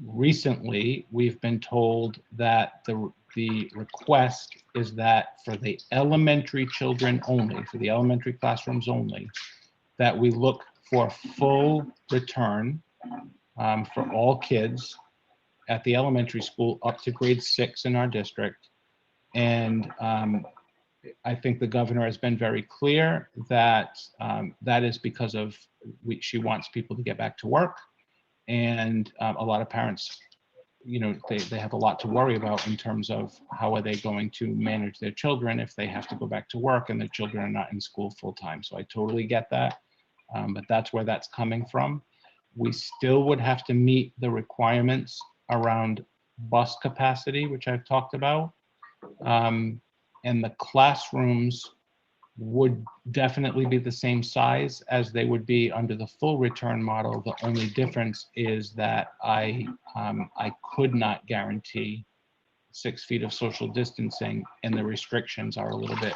Recently, we've been told that the request is that for the elementary children only, for the elementary classrooms only, that we look for full return for all kids at the elementary school up to grade 6 in our district. And I think the governor has been very clear that that is because of she wants people to get back to work. And a lot of parents, they have a lot to worry about in terms of how are they going to manage their children if they have to go back to work and their children are not in school full time. So I totally get that, but that's where that's coming from. We still would have to meet the requirements around bus capacity, which I've talked about. And the classrooms would definitely be the same size as they would be under the full return model. The only difference is that I could not guarantee 6 feet of social distancing, and the restrictions are a little bit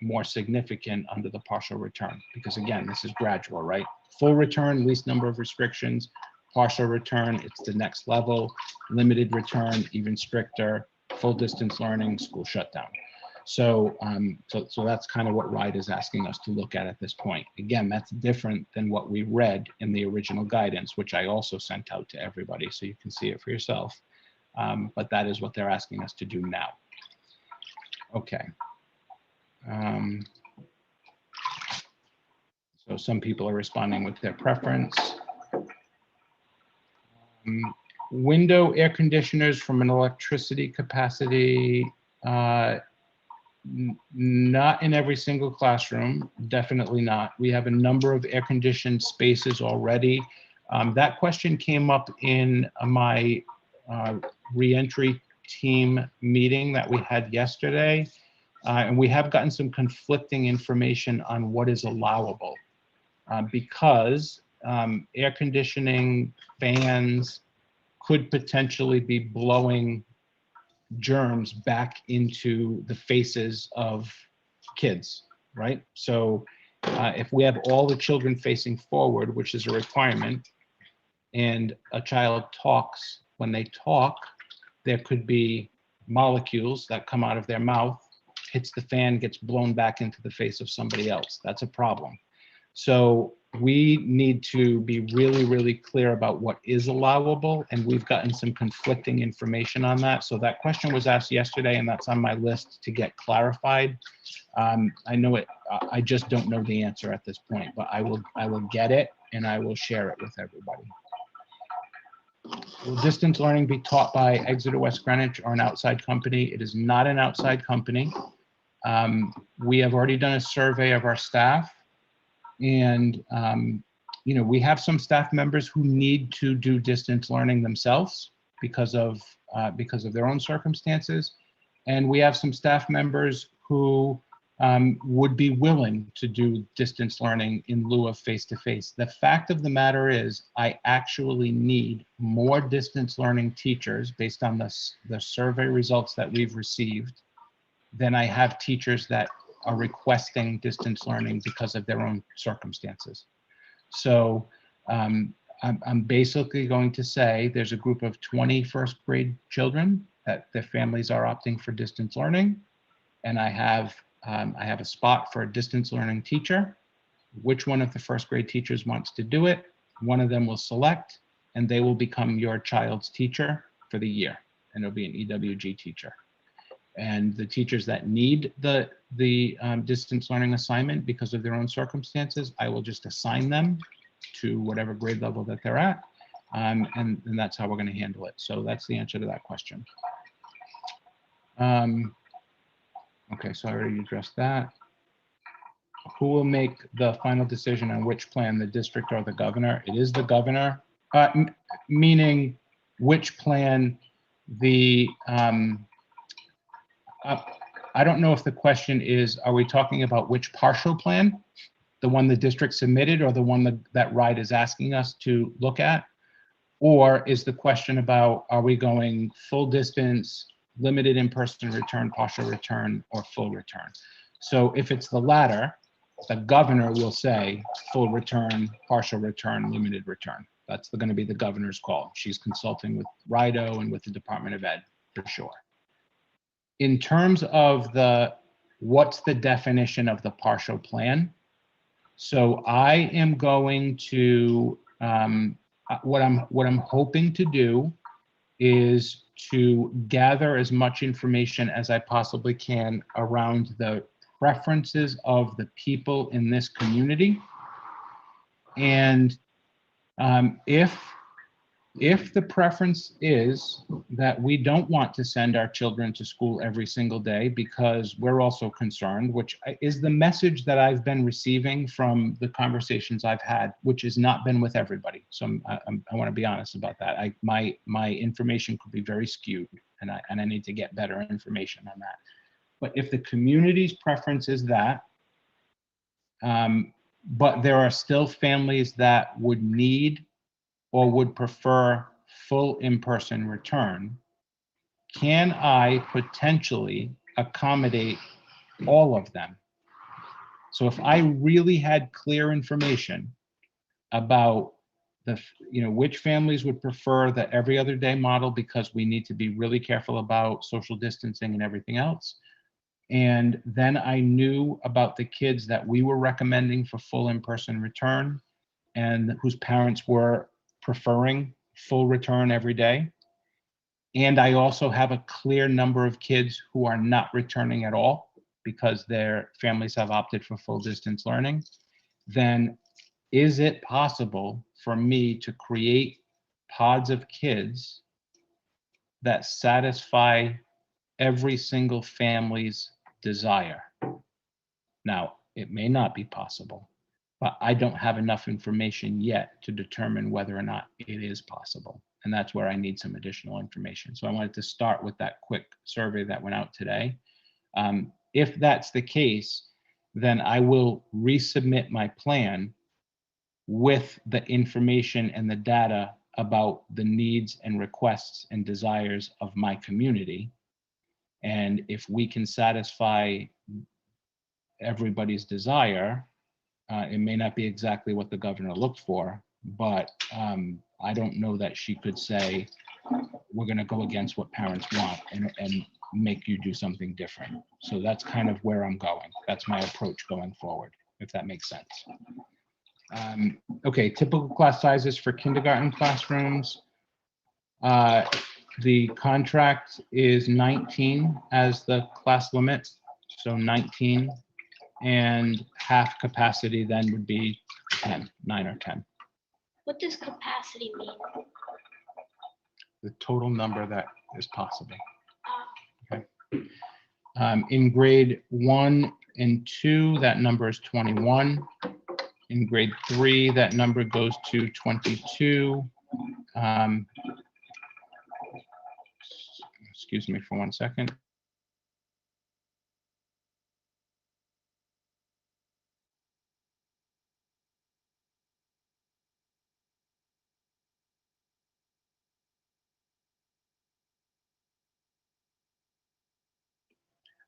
more significant under the partial return, because again, this is gradual, right? Full return, least number of restrictions. Partial return, it's the next level. Limited return, even stricter. Full distance learning, school shutdown. So that's kind of what RIDE is asking us to look at this point. Again, that's different than what we read in the original guidance, which I also sent out to everybody so you can see it for yourself. But that is what they're asking us to do now. Okay. So some people are responding with their preference. Window air conditioners from an electricity capacity, not in every single classroom, definitely not. We have a number of air conditioned spaces already. That question came up in my reentry team meeting that we had yesterday. And we have gotten some conflicting information on what is allowable because air conditioning fans could potentially be blowing germs back into the faces of kids, right? So if we have all the children facing forward, which is a requirement, and a child talks, when they talk, there could be molecules that come out of their mouth, hits the fan, gets blown back into the face of somebody else. That's a problem. So we need to be really, really clear about what is allowable, and we've gotten some conflicting information on that. So that question was asked yesterday, and that's on my list to get clarified. I know it. I just don't know the answer at this point, but I will get it, and I will share it with everybody. Will distance learning be taught by Exeter West Greenwich or an outside company? It is not an outside company. We have already done a survey of our staff, and we have some staff members who need to do distance learning themselves because of their own circumstances, and we have some staff members who would be willing to do distance learning in lieu of face-to-face. The fact of the matter is, I actually need more distance learning teachers based on the survey results that we've received than I have teachers that are requesting distance learning because of their own circumstances. So I'm basically going to say there's a group of 20 first grade children that their families are opting for distance learning, and I have a spot for a distance learning teacher. Which one of the first grade teachers wants to do it? One of them will select, and they will become your child's teacher for the year, and it'll be an EWG teacher. And the teachers that need the distance learning assignment because of their own circumstances, I will just assign them to whatever grade level that they're at, and that's how we're going to handle it. So that's the answer to that question. Okay, so I already addressed that. Who will make the final decision on which plan, the district or the governor? It is the governor, meaning which plan the, I don't know if the question is, are we talking about which partial plan? The one the district submitted or the one that RIDE is asking us to look at? Or is the question about, are we going full distance, limited in-person return, partial return, or full return? So if it's the latter, the governor will say full return, partial return, limited return. That's going to be the governor's call. She's consulting with RIDO and with the Department of Ed for sure. In terms of what's the definition of the partial plan? So I am going to, what I'm hoping to do is to gather as much information as I possibly can around the preferences of the people in this community. And if the preference is that we don't want to send our children to school every single day because we're also concerned, which is the message that I've been receiving from the conversations I've had, which has not been with everybody. So I want to be honest about that. My information could be very skewed, and I need to get better information on that. But if the community's preference is that, but there are still families that would need or would prefer full in-person return, can I potentially accommodate all of them? So if I really had clear information about which families would prefer the every other day model because we need to be really careful about social distancing and everything else, and then I knew about the kids that we were recommending for full in-person return and whose parents were preferring full return every day, and I also have a clear number of kids who are not returning at all because their families have opted for full distance learning, then is it possible for me to create pods of kids that satisfy every single family's desire. Now, it may not be possible, but I don't have enough information yet to determine whether or not it is possible. And that's where I need some additional information. So I wanted to start with that quick survey that went out today. If that's the case, then I will resubmit my plan with the information and the data about the needs and requests and desires of my community. And if we can satisfy everybody's desire, it may not be exactly what the governor looked for, but I don't know that she could say, we're going to go against what parents want and make you do something different. So that's kind of where I'm going. That's my approach going forward, if that makes sense. Okay, typical class sizes for kindergarten classrooms. The contract is 19 as the class limit, so 19, and half capacity then would be 10, 9 or 10. What does capacity mean? The total number that is possible. Okay. In grade 1 and 2, that number is 21. In grade 3, that number goes to 22. Excuse me for 1 second.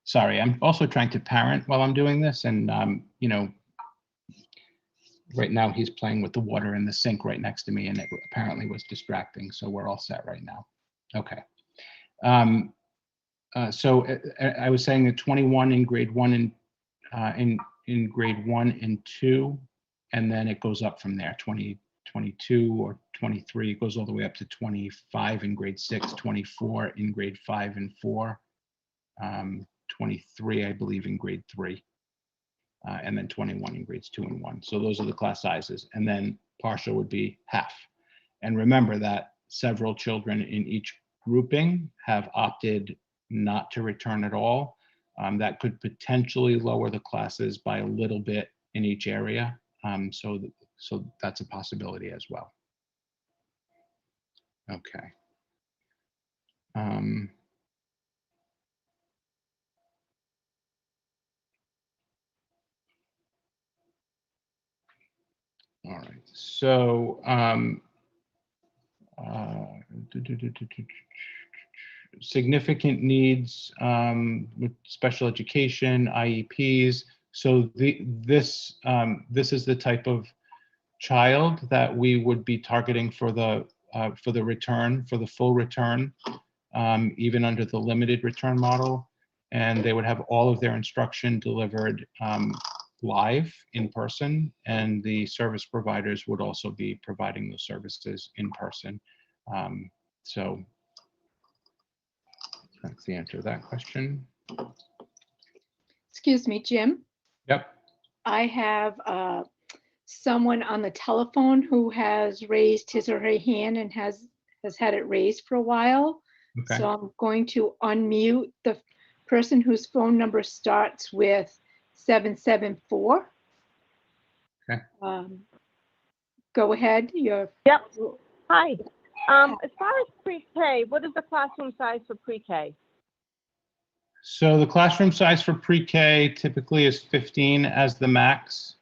Sorry, I'm also trying to parent while I'm doing this, and you know, right now he's playing with the water in the sink right next to me, and it apparently was distracting. So we're all set right now. Okay. So I was saying that 21 in grade 1 and in grade 1 and 2, and then it goes up from there. 20, 22 or 23, it goes all the way up to 25 in grade 6, 24 in grade 5 and 4. 23, I believe, in grade 3, and then 21 in grades 2 and 1. So those are the class sizes. And then partial would be half. And remember that several children in each grouping have opted not to return at all. That could potentially lower the classes by a little bit in each area. So that's a possibility as well. Okay. All right, so significant needs with special education, IEPs. So this is the type of child that we would be targeting for the return, for the full return, even under the limited return model. And they would have all of their instruction delivered live in person, and the service providers would also be providing those services in person. So that's the answer to that question. Excuse me, Jim. Yep. I have someone on the telephone who has raised his or her hand and has had it raised for a while. Okay. So I'm going to unmute the person whose phone number starts with 774. Okay. Go ahead. You're. Yep. Hi. As far as pre-K, what is the classroom size for pre-K? So the classroom size for pre-K typically is 15 as the max.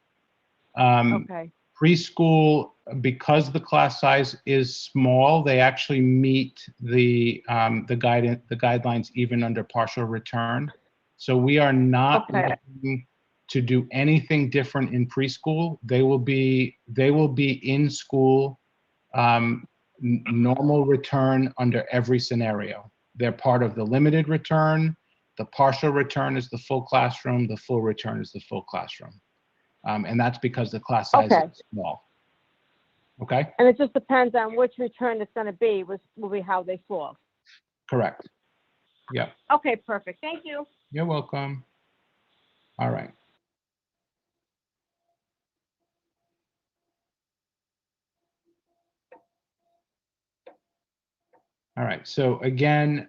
Okay. Preschool, because the class size is small, they actually meet the guidelines even under partial return. So we are not looking to do anything different in preschool. They will be in school, normal return under every scenario. They're part of the limited return. The partial return is the full classroom. The full return is the full classroom. And that's because the class size is small. Okay? And it just depends on which return it's going to be, will be how they fall. Correct. Yeah. Okay, perfect. Thank you. You're welcome. All right. All right, so again,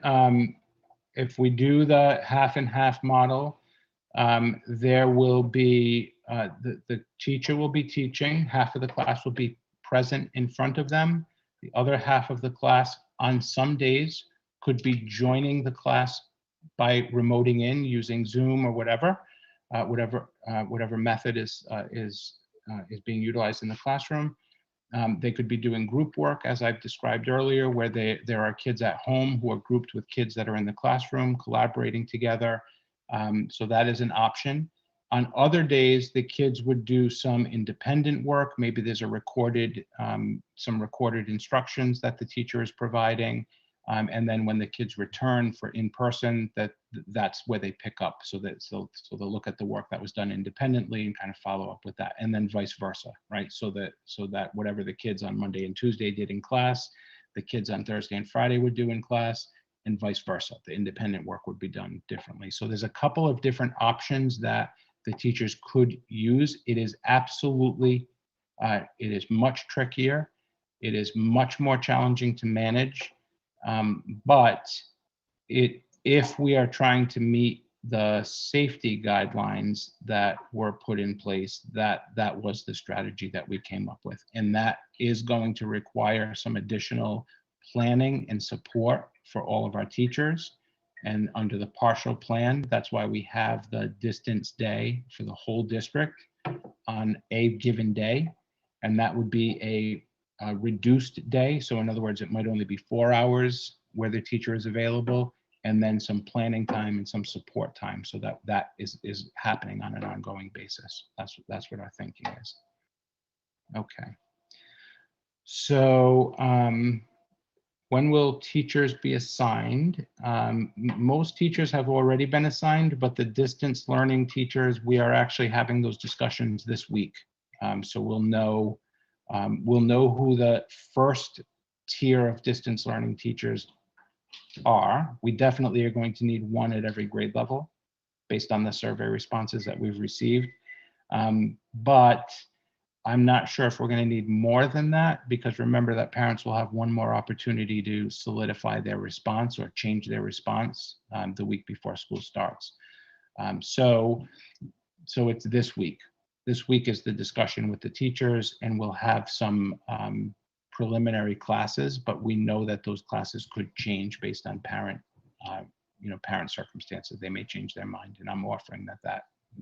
if we do the half and half model, there will be, the teacher will be teaching, half of the class will be present in front of them. The other half of the class on some days could be joining the class by remoting in using Zoom or whatever, whatever method is being utilized in the classroom. They could be doing group work, as I've described earlier, where there are kids at home who are grouped with kids that are in the classroom, collaborating together. So that is an option. On other days, the kids would do some independent work. Maybe there's a recorded, some recorded instructions that the teacher is providing. And then when the kids return for in-person, that's where they pick up. So they'll look at the work that was done independently and kind of follow up with that, and then vice versa, right? So that whatever the kids on Monday and Tuesday did in class, the kids on Thursday and Friday would do in class, and vice versa. The independent work would be done differently. So there's a couple of different options that the teachers could use. It is absolutely, it is much trickier. It is much more challenging to manage. But if we are trying to meet the safety guidelines that were put in place, that was the strategy that we came up with. And that is going to require some additional planning and support for all of our teachers. And under the partial plan, that's why we have the distance day for the whole district on a given day. And that would be a reduced day. So in other words, it might only be 4 hours where the teacher is available, and then some planning time and some support time. So that is happening on an ongoing basis. That's what our thinking is. Okay. So when will teachers be assigned? Most teachers have already been assigned, but the distance learning teachers, we are actually having those discussions this week. So we'll know who the first tier of distance learning teachers are. We definitely are going to need one at every grade level based on the survey responses that we've received. But I'm not sure if we're going to need more than that, because remember that parents will have one more opportunity to solidify their response or change their response the week before school starts. So it's this week. This week is the discussion with the teachers, and we'll have some preliminary classes, but we know that those classes could change based on parent circumstances. They may change their mind, and I'm offering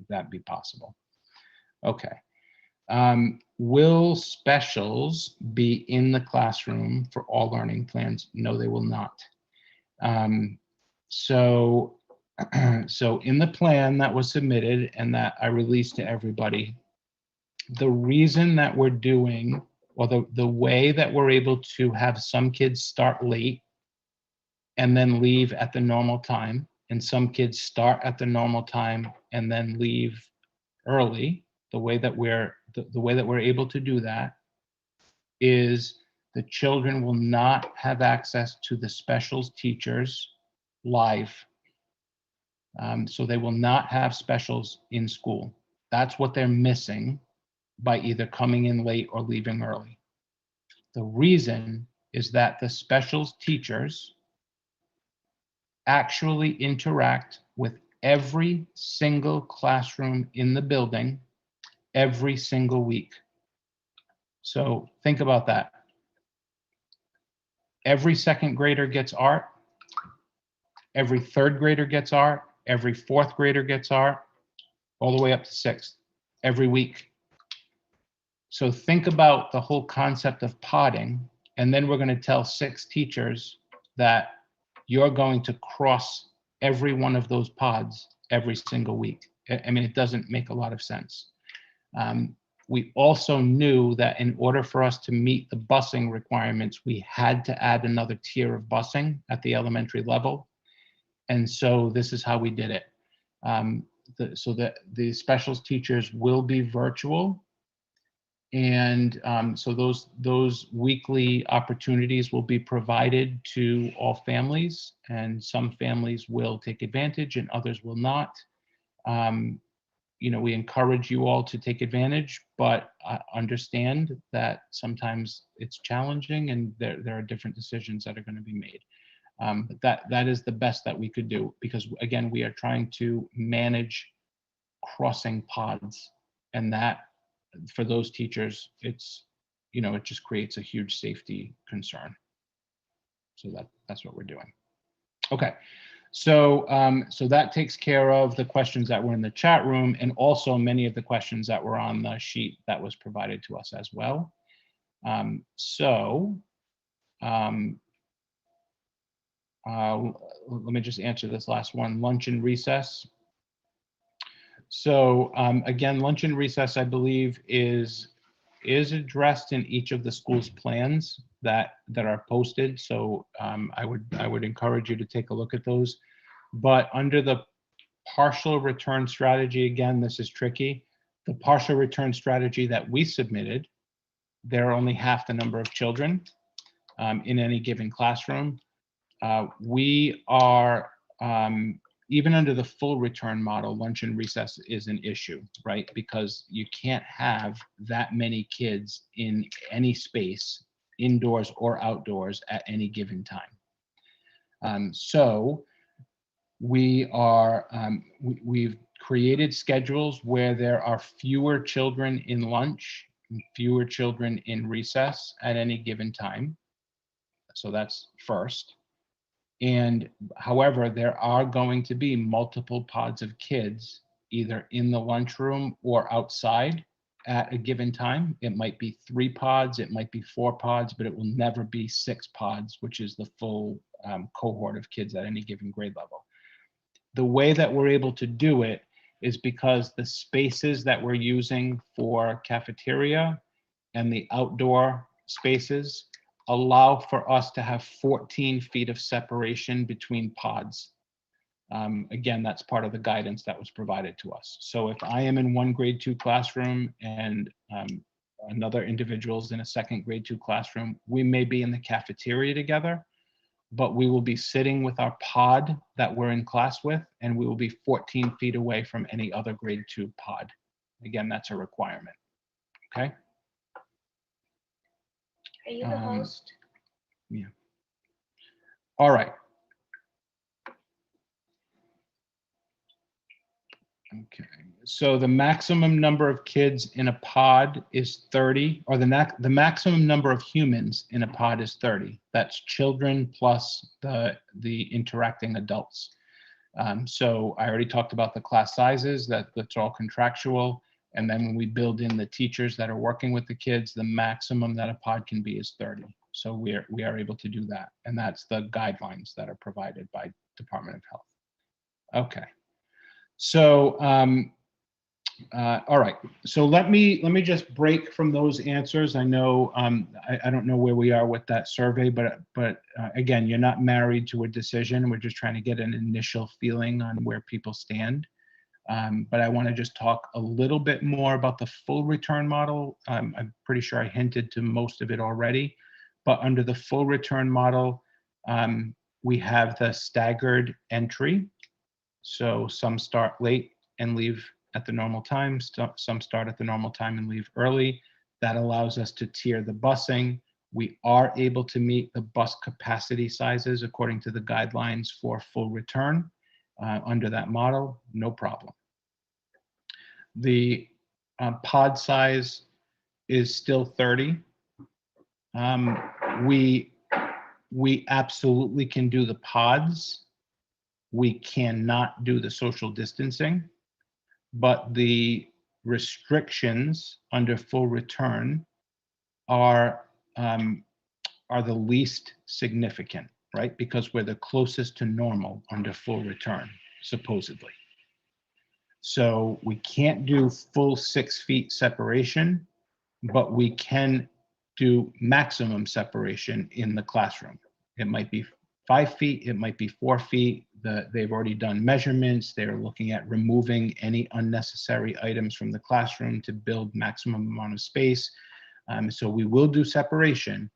that be possible. Okay. Will specials be in the classroom for all learning plans? No, they will not. So in the plan that was submitted and that I released to everybody, the reason that we're doing, or the way that we're able to have some kids start late and then leave at the normal time, and some kids start at the normal time and then leave early, the way that we're able to do that is the children will not have access to the specials teachers live. So they will not have specials in school. That's what they're missing by either coming in late or leaving early. The reason is that the specials teachers actually interact with every single classroom in the building every single week. So think about that. Every second grader gets art. Every third grader gets art. Every fourth grader gets art, all the way up to sixth, every week. So think about the whole concept of podding, and then we're going to tell 6 teachers that you're going to cross every one of those pods every single week. I mean, it doesn't make a lot of sense. We also knew that in order for us to meet the busing requirements, we had to add another tier of busing at the elementary level. And so this is how we did it. So that the specials teachers will be virtual. And so those weekly opportunities will be provided to all families, and some families will take advantage and others will not. We encourage you all to take advantage, but understand that sometimes it's challenging and there are different decisions that are going to be made. But that is the best that we could do, because again, we are trying to manage crossing pods, and that for those teachers, it's, you know, it just creates a huge safety concern. So that's what we're doing. Okay, so so that takes care of the questions that were in the chat room, and also many of the questions that were on the sheet that was provided to us as well. Let me just answer this last one, lunch and recess. So again, lunch and recess, I believe, is addressed in each of the school's plans that are posted. So I would encourage you to take a look at those. But under the partial return strategy, again, this is tricky. The partial return strategy that we submitted, there are only half the number of children in any given classroom. We are, even under the full return model, lunch and recess is an issue, right? Because you can't have that many kids in any space, indoors or outdoors, at any given time. So we are, we've created schedules where there are fewer children in lunch, fewer children in recess at any given time. So that's first. And however, there are going to be multiple pods of kids either in the lunchroom or outside at a given time. It might be 3 pods, it might be 4 pods, but it will never be 6 pods, which is the full cohort of kids at any given grade level. The way that we're able to do it is because the spaces that we're using for cafeteria and the outdoor spaces allow for us to have 14 feet of separation between pods. Again, that's part of the guidance that was provided to us. So if I am in one grade 2 classroom and another individual's in a second grade 2 classroom, we may be in the cafeteria together, but we will be sitting with our pod that we're in class with, and we will be 14 feet away from any other grade 2 pod. Again, that's a requirement. Okay. Are you the host? Yeah. All right. Okay. So the maximum number of kids in a pod is 30, or the maximum number of humans in a pod is 30. That's children plus the interacting adults. So I already talked about the class sizes, that's all contractual. And then when we build in the teachers that are working with the kids, the maximum that a pod can be is 30. So we are able to do that. And that's the guidelines that are provided by Department of Health. Okay. So, all right. So let me just break from those answers. I know, I don't know where we are with that survey, but again, you're not married to a decision. We're just trying to get an initial feeling on where people stand. But I want to just talk a little bit more about the full return model. I'm pretty sure I hinted to most of it already, but under the full return model, we have the staggered entry. So some start late and leave at the normal time, some start at the normal time and leave early. That allows us to tier the busing. We are able to meet the bus capacity sizes according to the guidelines for full return. Under that model, no problem. The pod size is still 30. We absolutely can do the pods. We cannot do the social distancing, but the restrictions under full return are the least significant, right? Because we're the closest to normal under full return, supposedly. So we can't do full 6 feet separation, but we can do maximum separation in the classroom. It might be 5 feet, it might be 4 feet. They've already done measurements. They're looking at removing any unnecessary items from the classroom to build maximum amount of space. So we will do separation.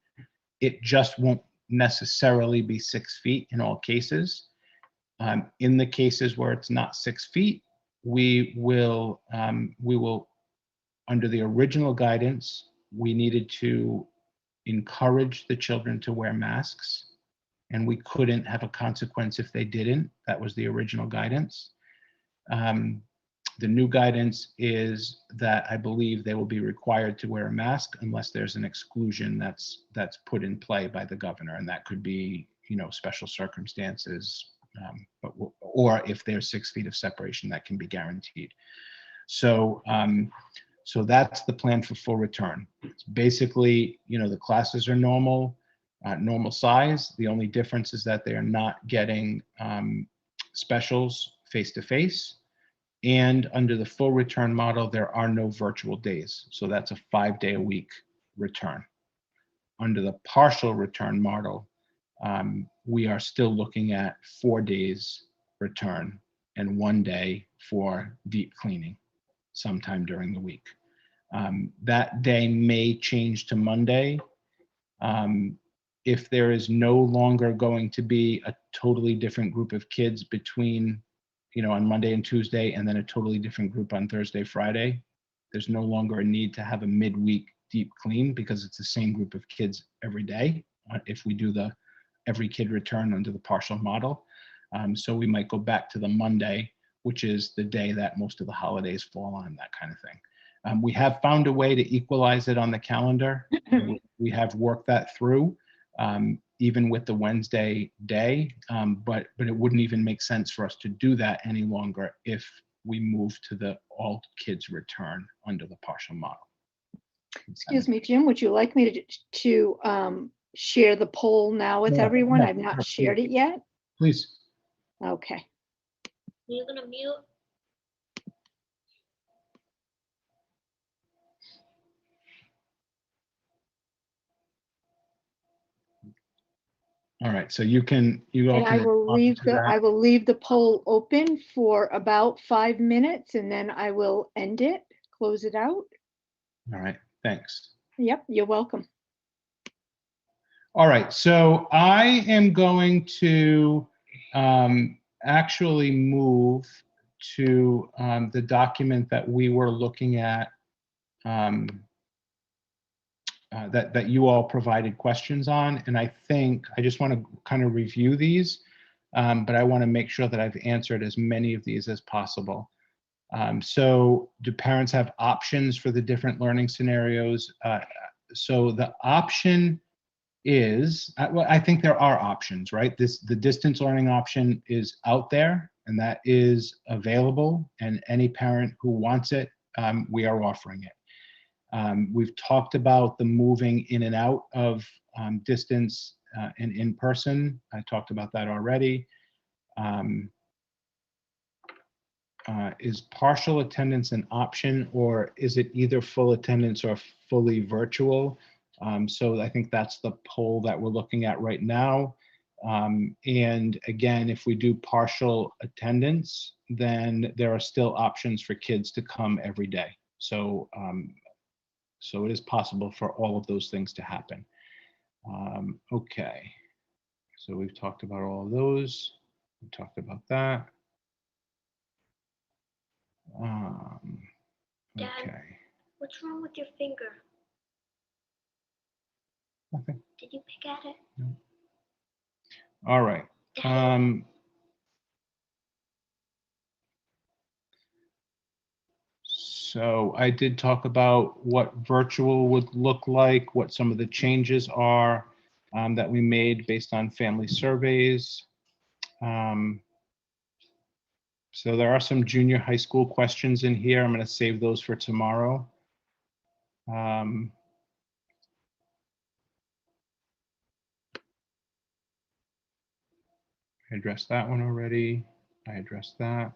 It just won't necessarily be 6 feet in all cases. In the cases where it's not 6 feet, we will, under the original guidance, we needed to encourage the children to wear masks. and we couldn't have a consequence if they didn't. That was the original guidance. The new guidance is that I believe they will be required to wear a mask unless there's an exclusion that's put in play by the governor, and that could be, you know, special circumstances, or if there's 6 feet of separation, that can be guaranteed. So, so that's the plan for full return. It's basically, you know, the classes are normal, normal size. The only difference is that they are not getting specials face-to-face. And under the full return model, there are no virtual days. So that's a 5-day-a-week return. Under the partial return model, we are still looking at 4 days return and 1 day for deep cleaning sometime during the week. That day may change to Monday. If there is no longer going to be a totally different group of kids between, you know, on Monday and Tuesday, and then a totally different group on Thursday, Friday, there's no longer a need to have a midweek deep clean because it's the same group of kids every day if we do the every kid return under the partial model. So we might go back to the Monday, which is the day that most of the holidays fall on, that kind of thing. We have found a way to equalize it on the calendar. We have worked that through, even with the Wednesday day, but it wouldn't even make sense for us to do that any longer if we move to the all kids return under the partial model. Excuse me, Jim, would you like me to share the poll now with Yeah, everyone? yeah, I've not sure, shared it yet. Please. Okay. You're gonna mute. All right, so you all And I can will respond leave to the that. poll open for about 5 minutes, and then I will end it, close it out. All right, thanks. Yep, you're welcome. All right, so I am going to actually move to the document that we were looking at, that you all provided questions on. And I think I just want to kind of review these, but I want to make sure that I've answered as many of these as possible. So do parents have options for the different learning scenarios? So the option is, well, I think there are options, right? The distance learning option is out there, and that is available, and any parent who wants it, we are offering it. We've talked about the moving in and out of distance and in person. I talked about that already. Is partial attendance an option, or is it either full attendance or fully virtual? So I think that's the poll that we're looking at right now. And again, if we do partial attendance, then there are still options for kids to come every day. So, so it is possible for all of those things to happen. Okay, so we've talked about all of those. We talked about that. Dad, Okay. what's wrong with your finger? Nothing. Did you pick at it? No. All right. So I did talk about what virtual would look like, what some of the changes are that we made based on family surveys. So there are some junior high school questions in here. I'm going to save those for tomorrow. I addressed that one already. I addressed that.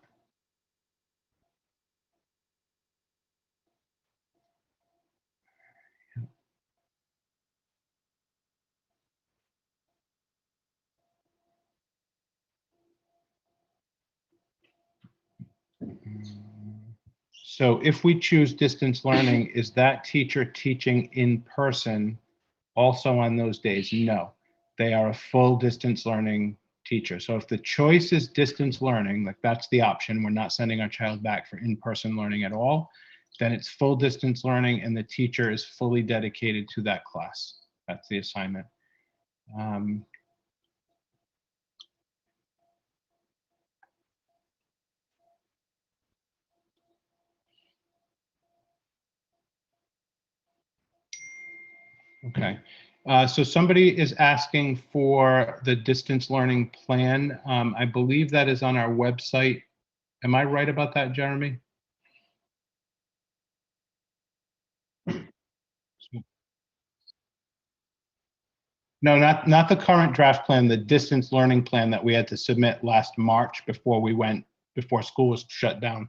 So if we choose distance learning, is that teacher teaching in person also on those days? No, they are a full distance learning teacher. So if the choice is distance learning, like that's the option, we're not sending our child back for in-person learning at all, then it's full distance learning and the teacher is fully dedicated to that class. That's the assignment. Okay. So somebody is asking for the distance learning plan. I believe that is on our website. Am I right about that, Jeremy? No, not the current draft plan, the distance learning plan that we had to submit last March before school was shut down.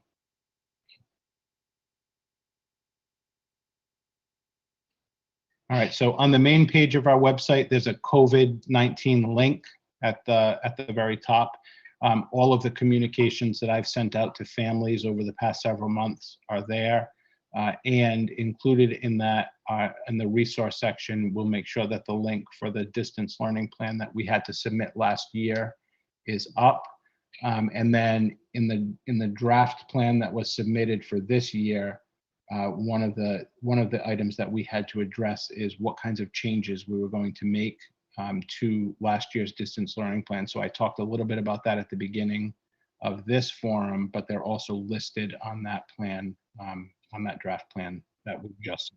All right, so on the main page of our website, there's a COVID-19 link at the very top. All of the communications that I've sent out to families over the past several months are there. And included in that, in the resource section, we'll make sure that the link for the distance learning plan that we had to submit last year is up. And then in the draft plan that was submitted for this year, one of the items that we had to address is what kinds of changes we were going to make to last year's distance learning plan. So I talked a little bit about that at the beginning of this forum, but they're also listed on that plan, on that draft plan that we just.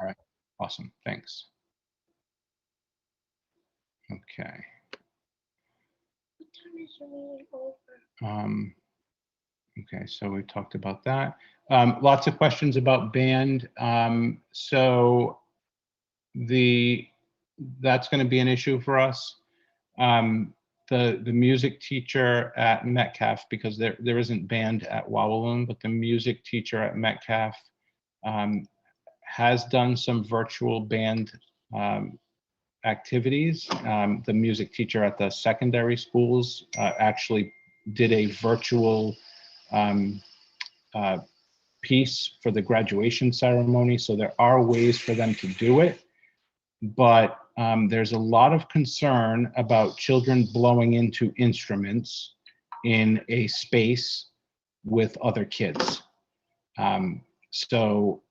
All right, awesome, thanks. Okay. What time is your meeting over? Okay, so we talked about that. Lots of questions about band. So that's going to be an issue for us. The music teacher at Metcalf, because there isn't band at Wawaloon, but the music teacher at Metcalf has done some virtual band activities. The music teacher at the secondary schools actually did a virtual piece for the graduation ceremony. So there are ways for them to do it, but there's a lot of concern about children blowing into instruments in a space with other kids. So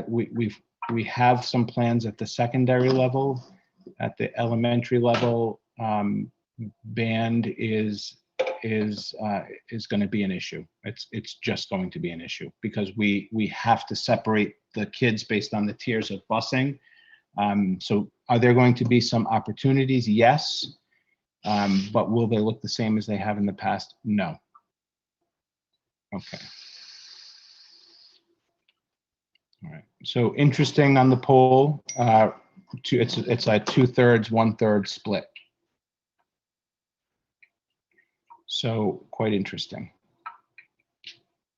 we have some plans at the secondary level. At the elementary level, band is going to be an issue. It's just going to be an issue because we have to separate the kids based on the tiers of busing. So are there going to be some opportunities? Yes. But will they look the same as they have in the past? No. Okay. All right. So interesting on the poll. It's a 2/3, 1/3 split. So quite interesting.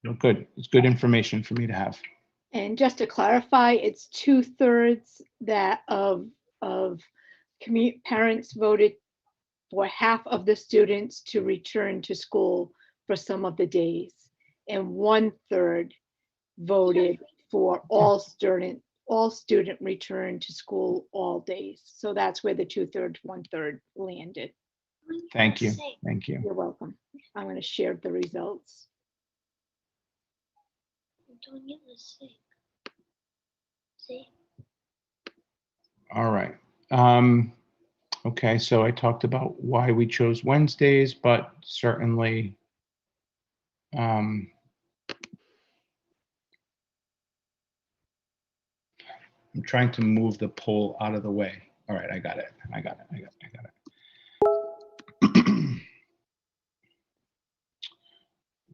Well, good. It's good information for me to have. And just to clarify, it's 2/3 that of parents voted for half of the students to return to school for some of the days, and 1/3 voted for all student return to school all days. So that's where the 2/3, 1/3 landed. Thank you. Thank you. You're welcome. I'm going to share the results. Antonio was sick. See? All right. Okay, so I talked about why we chose Wednesdays, but certainly I'm trying to move the poll out of the way. All right, I got it.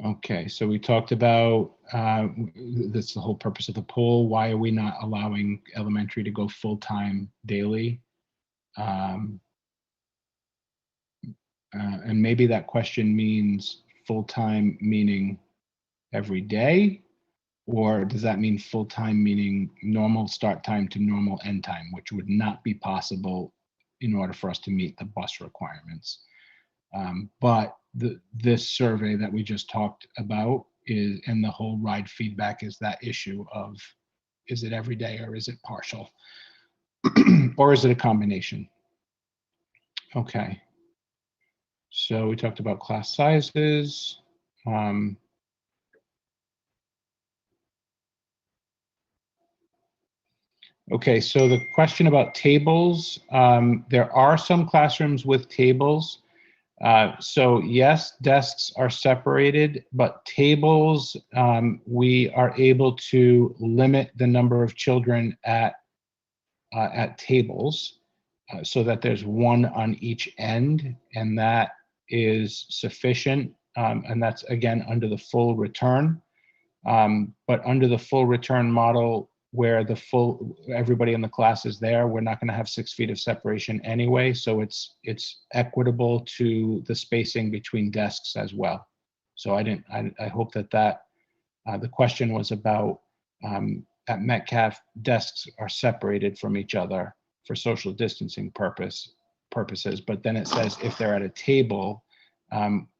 Okay, so we talked about that's the whole purpose of the poll. Why are we not allowing elementary to go full-time daily? And maybe that question means full-time meaning every day, or does that mean full-time meaning normal start time to normal end time, which would not be possible in order for us to meet the bus requirements. But this survey that we just talked about is, and the whole ride feedback is that issue of, is it every day or is it partial? Or is it a combination? Okay. So we talked about class sizes. Okay, so the question about tables, there are some classrooms with tables. So yes, desks are separated, but tables, we are able to limit the number of children at tables so that there's one on each end, and that is sufficient. And that's again under the full return. But under the full return model, where everybody in the class is there, we're not going to have 6 feet of separation anyway. So it's equitable to the spacing between desks as well. So I hope that the question was about at Metcalf, desks are separated from each other for social distancing purposes. But then it says if they're at a table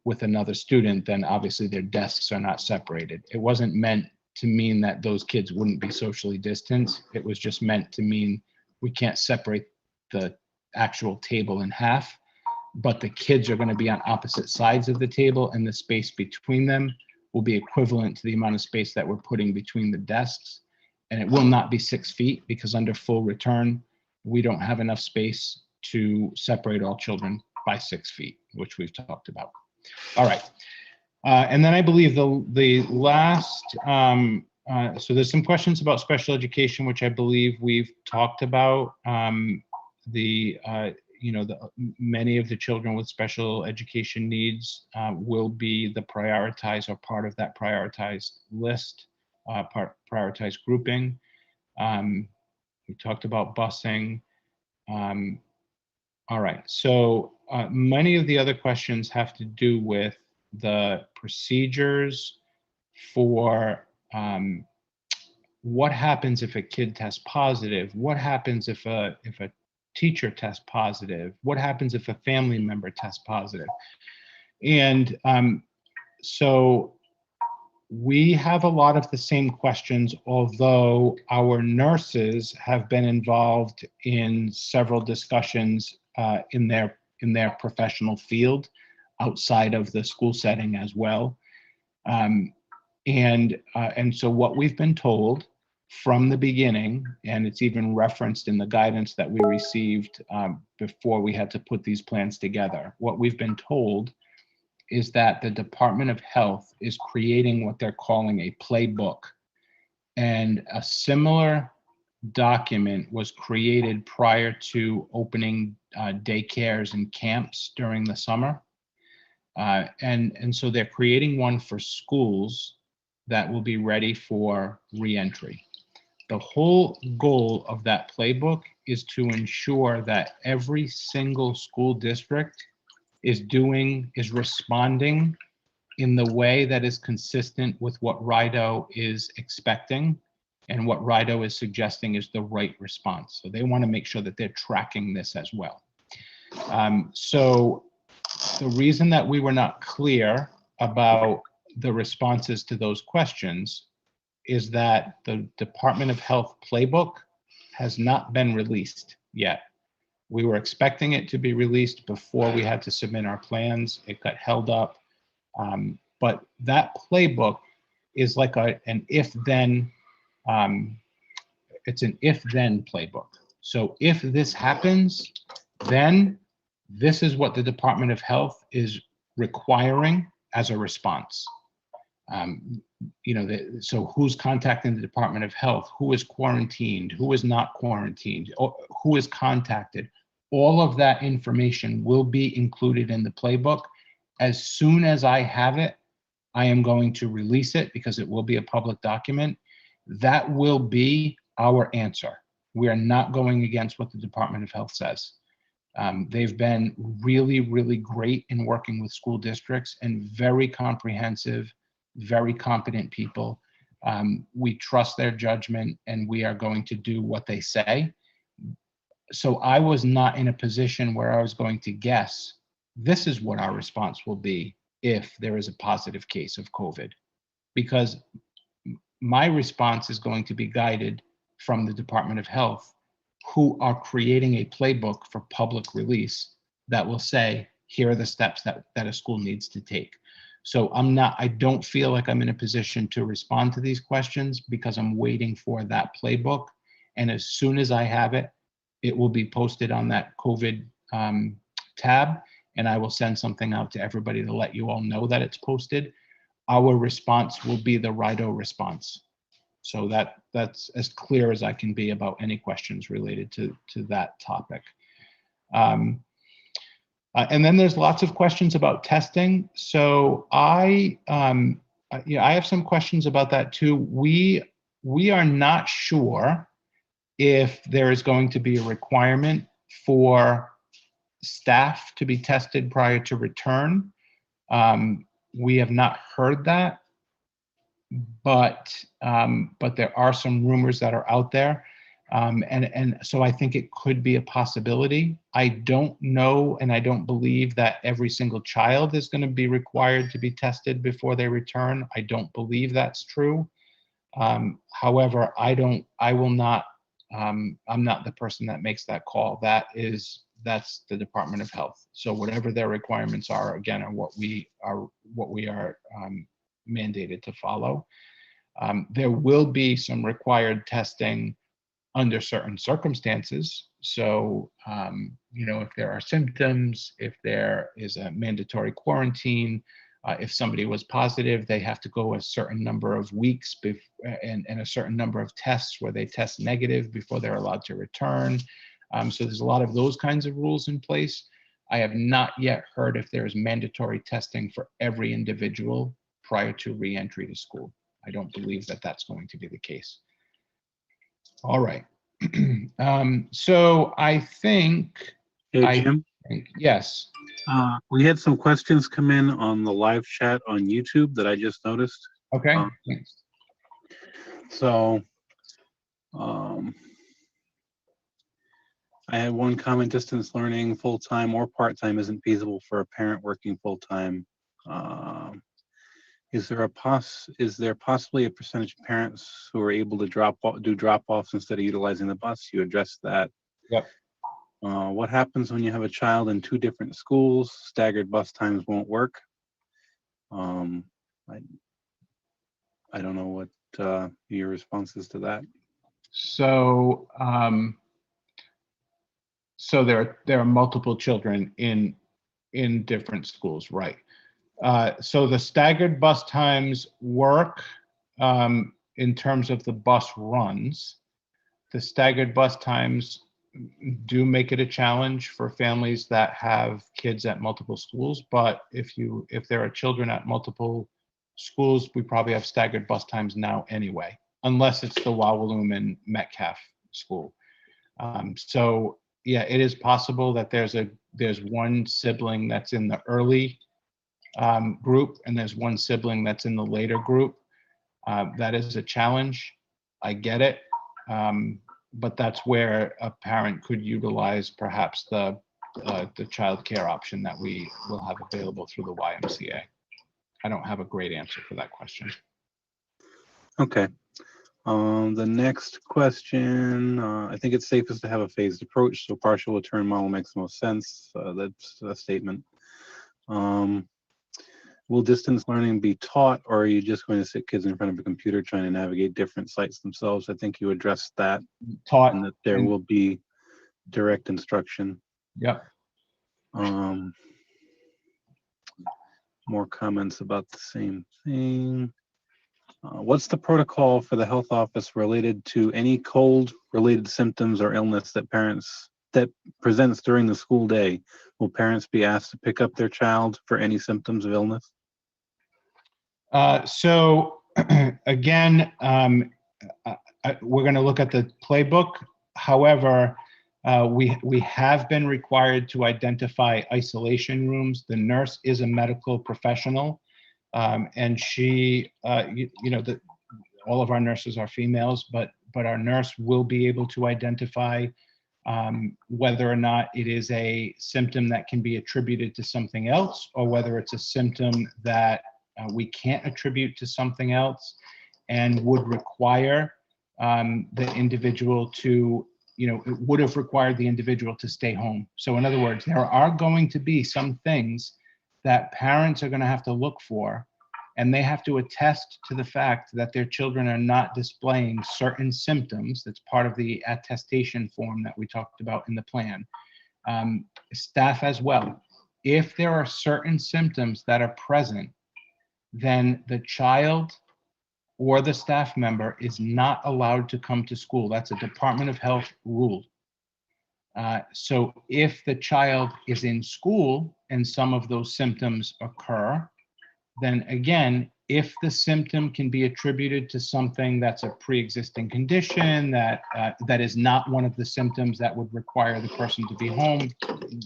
with another student, then obviously their desks are not separated. It wasn't meant to mean that those kids wouldn't be socially distanced. It was just meant to mean we can't separate the actual table in half, but the kids are going to be on opposite sides of the table, and the space between them will be equivalent to the amount of space that we're putting between the desks. And it will not be 6 feet, because under full return, we don't have enough space to separate all children by 6 feet, which we've talked about. All right. And then I believe the last, so there's some questions about special education, which I believe we've talked about. Many of the children with special education needs will be the prioritized or part of that prioritized list, prioritized grouping. We talked about busing. All right, so many of the other questions have to do with the procedures for what happens if a kid tests positive, what happens if a teacher tests positive, what happens if a family member tests positive. And so we have a lot of the same questions, although our nurses have been involved in several discussions in their professional field outside of the school setting as well. And so what we've been told from the beginning, and it's even referenced in the guidance that we received before we had to put these plans together, what we've been told is that the Department of Health is creating what they're calling a playbook. And a similar document was created prior to opening daycares and camps during the summer. And so they're creating one for schools that will be ready for reentry. The whole goal of that playbook is to ensure that every single school district is responding in the way that is consistent with what RIDO is expecting and what RIDO is suggesting is the right response. So they want to make sure that they're tracking this as well. So the reason that we were not clear about the responses to those questions is that the Department of Health playbook has not been released yet. We were expecting it to be released before we had to submit our plans. It got held up. But that playbook is like an if-then, it's an if-then playbook. So if this happens, then this is what the Department of Health is requiring as a response. So who's contacting the Department of Health, who is quarantined, who is not quarantined, who is contacted. All of that information will be included in the playbook. As soon as I have it, I am going to release it because it will be a public document. That will be our answer. We are not going against what the Department of Health says. They've been really, really great in working with school districts and very comprehensive, very competent people. We trust their judgment and we are going to do what they say. So I was not in a position where I was going to guess, this is what our response will be if there is a positive case of COVID, because my response is going to be guided from the Department of Health, who are creating a playbook for public release that will say, here are the steps that a school needs to take. So I don't feel like I'm in a position to respond to these questions because I'm waiting for that playbook. And as soon as I have it, it will be posted on that COVID tab. and I will send something out to everybody to let you all know that it's posted. Our response will be the Rido response. So that's as clear as I can be about any questions related to that topic. And then there's lots of questions about testing. So I have some questions about that too. We are not sure if there is going to be a requirement for staff to be tested prior to return. We have not heard that, but there are some rumors that are out there. And so I think it could be a possibility. I don't know, and I don't believe that every single child is going to be required to be tested before they return. I don't believe that's true. However, I'm not the person that makes that call. That's the Department of Health. So whatever their requirements are, again, are what we are mandated to follow. There will be some required testing under certain circumstances. So, if there are symptoms, if there is a mandatory quarantine, if somebody was positive, they have to go a certain number of weeks and a certain number of tests where they test negative before they're allowed to return. So there's a lot of those kinds of rules in place. I have not yet heard if there's mandatory testing for every individual prior to re-entry to school. I don't believe that that's going to be the case. All right. So I think, Hey, Jim, yes. we had some questions come in on the live chat on YouTube that I just noticed. Okay. Thanks. So I had one comment: distance learning full-time or part-time isn't feasible for a parent working full-time. Is there possibly a percentage of parents who are able to do drop-offs instead of utilizing the bus? You addressed that. Yep. What happens when you have a child in 2 different schools? Staggered bus times won't work. I don't know what your response is to that. So, so there are multiple children in different schools, right? So the staggered bus times work in terms of the bus runs. The staggered bus times do make it a challenge for families that have kids at multiple schools. But if there are children at multiple schools, we probably have staggered bus times now anyway, unless it's the Wawaloom and Metcalf school. So yeah, it is possible that there's one sibling that's in the early group and there's one sibling that's in the later group. That is a challenge. I get it. But that's where a parent could utilize perhaps the child care option that we will have available through the YMCA. I don't have a great answer for that question. Okay. The next question, I think it's safest to have a phased approach, so partial return model makes the most sense. That's a statement. Will distance learning be taught, or are you just going to sit kids in front of a computer trying to navigate different sites themselves? I think you addressed that. Taught. And that there will be direct instruction. Yep. More comments about the same thing. What's the protocol for the health office related to any cold-related symptoms or illness that presents during the school day? Will parents be asked to pick up their child for any symptoms of illness? So again, we're going to look at the playbook. However, we have been required to identify isolation rooms. The nurse is a medical professional, and she, all of our nurses are females, but our nurse will be able to identify whether or not it is a symptom that can be attributed to something else, or whether it's a symptom that we can't attribute to something else and would require the individual to, it would have required the individual to stay home. So in other words, there are going to be some things that parents are going to have to look for, and they have to attest to the fact that their children are not displaying certain symptoms. That's part of the attestation form that we talked about in the plan. Staff as well. if there are certain symptoms that are present, then the child or the staff member is not allowed to come to school. That's a Department of Health rule. So if the child is in school and some of those symptoms occur, then again, if the symptom can be attributed to something that's a pre-existing condition, that is not one of the symptoms that would require the person to be home,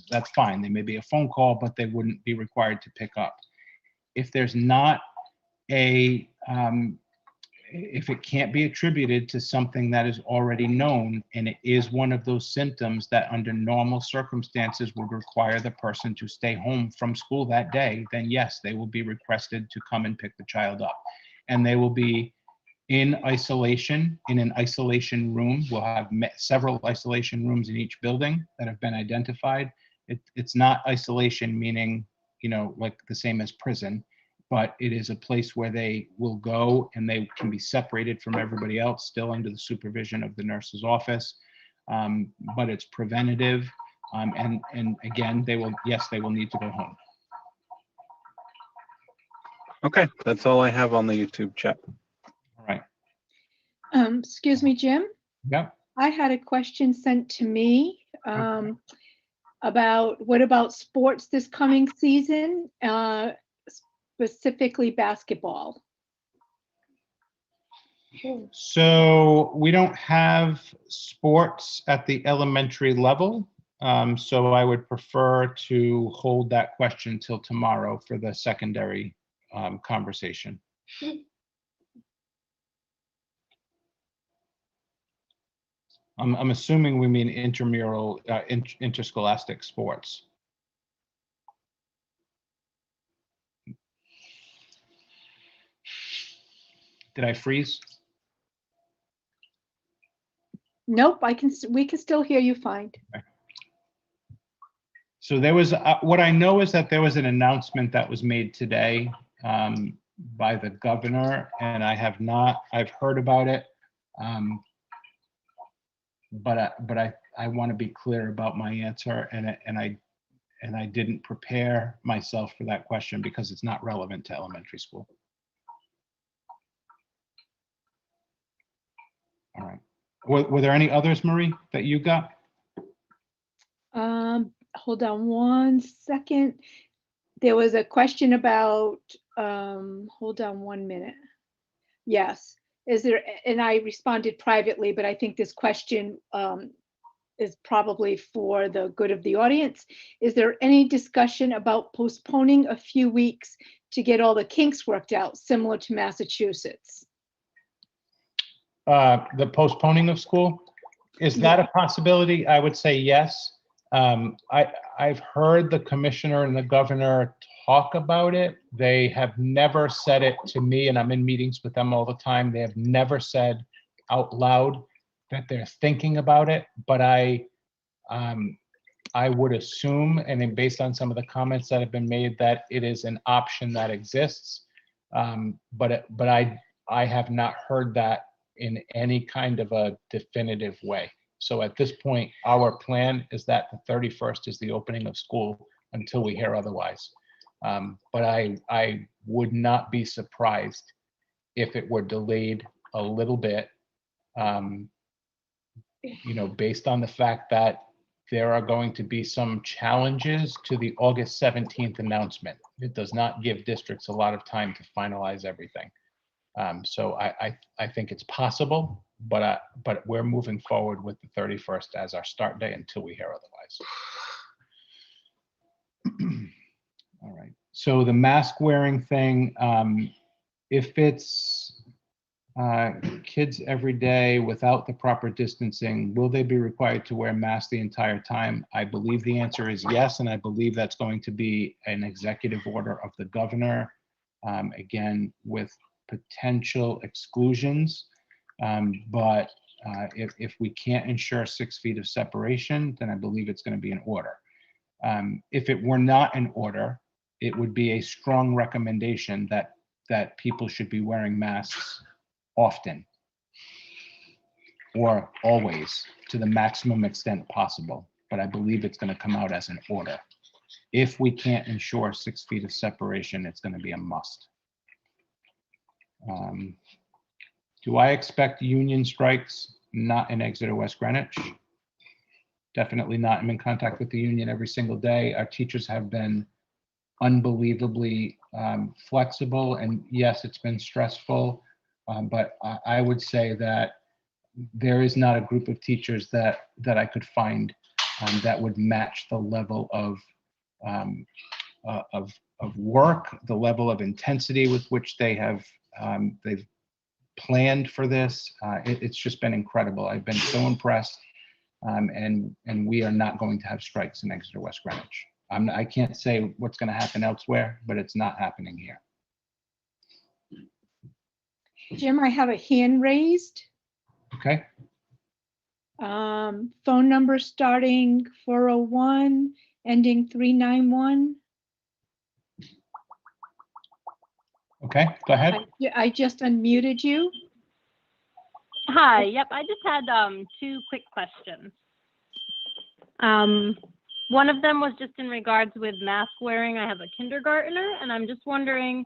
that's fine. They may be a phone call, but they wouldn't be required to pick up. If there's not if it can't be attributed to something that is already known, and it is one of those symptoms that under normal circumstances would require the person to stay home from school that day, then yes, they will be requested to come and pick the child up. And they will be in isolation, in an isolation room. We'll have several isolation rooms in each building that have been identified. It's not isolation meaning, like the same as prison, but it is a place where they will go and they can be separated from everybody else, still under the supervision of the nurse's office. But it's preventative. And again, they will need to go home. Okay, that's all I have on the YouTube chat. All right. Excuse me, Jim. Yep. I had a question sent to me about what about sports this coming season, specifically basketball. So we don't have sports at the elementary level. So I would prefer to hold that question till tomorrow for the secondary conversation. I'm assuming we mean intramural, interscholastic sports. Did I freeze? Nope, we can still hear you fine. Okay. So there was, what I know is that there was an announcement that was made today by the governor, and I've heard about it. But I want to be clear about my answer, and I didn't prepare myself for that question because it's not relevant to elementary school. All right. Were there any others, Marie, that you got? Hold on one second. There was a question about, hold on 1 minute. Yes. Is there, and I responded privately, but I think this question is probably for the good of the audience. Is there any discussion about postponing a few weeks to get all the kinks worked out, similar to Massachusetts? The postponing of school, is that a possibility? I would say yes. I've heard the commissioner and the governor talk about it. They have never said it to me, and I'm in meetings with them all the time. They have never said out loud that they're thinking about it, but I would assume, and then based on some of the comments that have been made, that it is an option that exists. But I have not heard that in any kind of a definitive way. So at this point, our plan is that the 31st is the opening of school until we hear otherwise. But I would not be surprised if it were delayed a little bit, based on the fact that there are going to be some challenges to the August 17th announcement. It does not give districts a lot of time to finalize everything. So I think it's possible, but we're moving forward with the 31st as our start day until we hear otherwise. All right. So the mask wearing thing, if it's kids every day without the proper distancing, will they be required to wear masks the entire time? I believe the answer is yes, and I believe that's going to be an executive order of the governor, again, with potential exclusions. But if we can't ensure 6 feet of separation, then I believe it's going to be an order. If it were not an order, it would be a strong recommendation that people should be wearing masks often or always to the maximum extent possible. But I believe it's going to come out as an order. If we can't ensure 6 feet of separation, it's going to be a must. Do I expect union strikes? Not in Exeter West Greenwich. Definitely not. I'm in contact with the union every single day. Our teachers have been unbelievably flexible, and yes, it's been stressful, but I would say that there is not a group of teachers that I could find that would match the level of work, the level of intensity with which they've planned for this. It's just been incredible. I've been so impressed, and we are not going to have strikes in Exeter West Greenwich. I can't say what's going to happen elsewhere, but it's not happening here. Jim, I have a hand raised. Okay. Phone number starting 401, ending 391. Okay, go ahead. I just unmuted you. Hi, yep, I just had 2 quick questions. One of them was just in regards with mask wearing. I have a kindergartner, and I'm just wondering,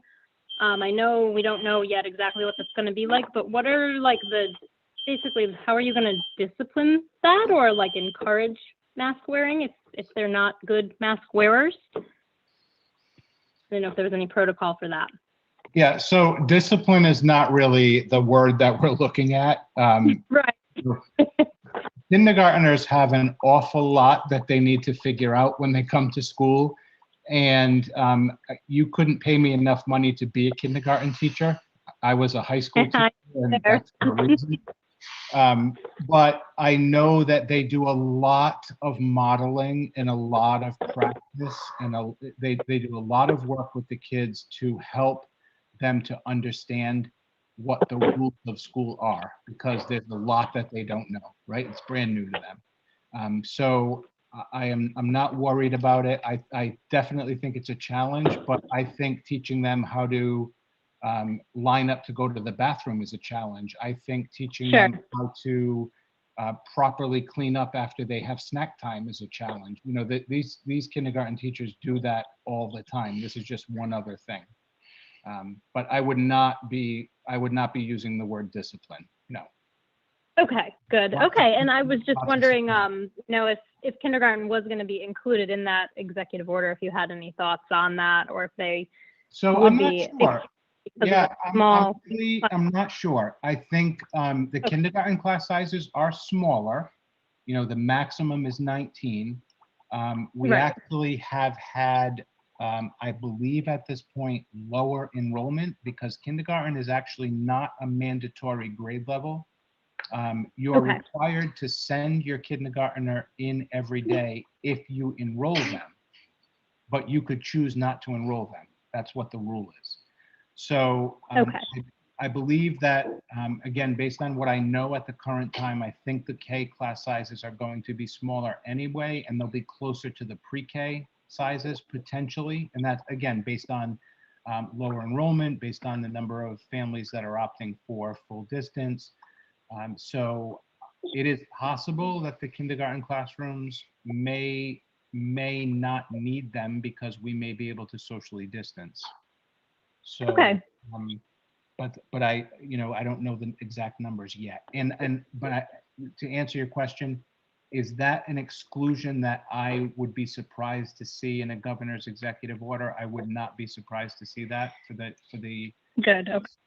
I know we don't know yet exactly what that's going to be like, but what are like basically, how are you going to discipline that or like encourage mask wearing if they're not good mask wearers? I don't know if there was any protocol for that. Yeah, so discipline is not really the word that we're looking at. Right. Kindergartners have an awful lot that they need to figure out when they come to school. And you couldn't pay me enough money to be a kindergarten teacher. I was a high school teacher, and that's the reason. But I know that they do a lot of modeling and a lot of practice, and they do a lot of work with the kids to help them to understand what the rules of school are, because there's a lot that they don't know, right? It's brand new to them. So I'm not worried about it. I definitely think it's a challenge, but I think teaching them how to line up to go to the bathroom is a challenge. I think teaching them how to properly clean up after they have snack time is a challenge. You know, these kindergarten teachers do that all the time. This is just one other thing. But I would not be using the word discipline. No. Okay, good. Okay, and I was just wondering, you know, if kindergarten was going to be included in that executive order, if you had any thoughts on that, or if they So I'm not sure. Yeah, small. I'm not sure. I think the kindergarten class sizes are smaller. You know, the maximum is 19. We actually have had, I believe at this point, lower enrollment because kindergarten is actually not a mandatory grade level. You are required to send your kindergartner in every day if you enroll them, but you could choose not to enroll them. That's what the rule is. So I believe that, again, based on what I know at the current time, I think the K class sizes are going to be smaller anyway, and they'll be closer to the pre-K sizes potentially. And that's, again, based on lower enrollment, based on the number of families that are opting for full distance. So it is possible that the kindergarten classrooms may not need them because we may be able to socially distance. So, but I, you know, I don't know the exact numbers yet. But to answer your question, is that an exclusion that I would be surprised to see in a governor's executive order? I would not be surprised to see that for the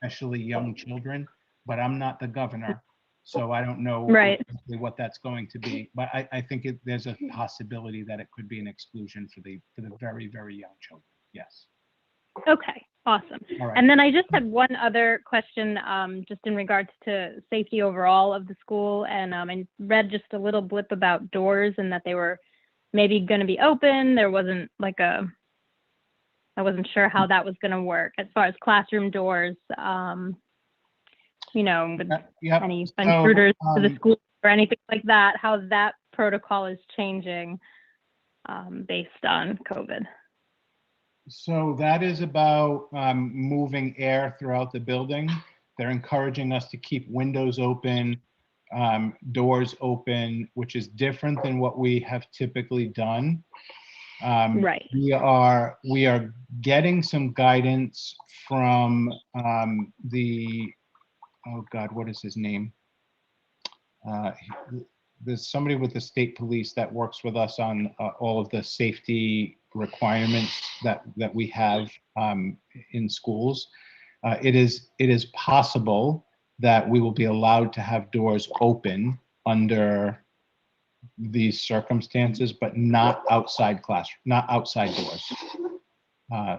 especially young children, but I'm not the governor, so I don't know exactly what that's going to be. But I think there's a possibility that it could be an exclusion for the very, very young children. Yes. Okay, awesome. Right. And then I just had one other question, just in regards to safety overall of the school, and I read just a little blip about doors and that they were maybe going to be open. There wasn't like I wasn't sure how that was going to work as far as classroom doors, you know, with any intruders to the school or anything like that, how that protocol is changing based on COVID. So that is about moving air throughout the building. They're encouraging us to keep windows open, doors open, which is different than what we have typically done. Right. We are getting some guidance from oh God, what is his name? There's somebody with the state police that works with us on all of the safety requirements that we have in schools. It is possible that we will be allowed to have doors open under these circumstances, but not outside not outside doors.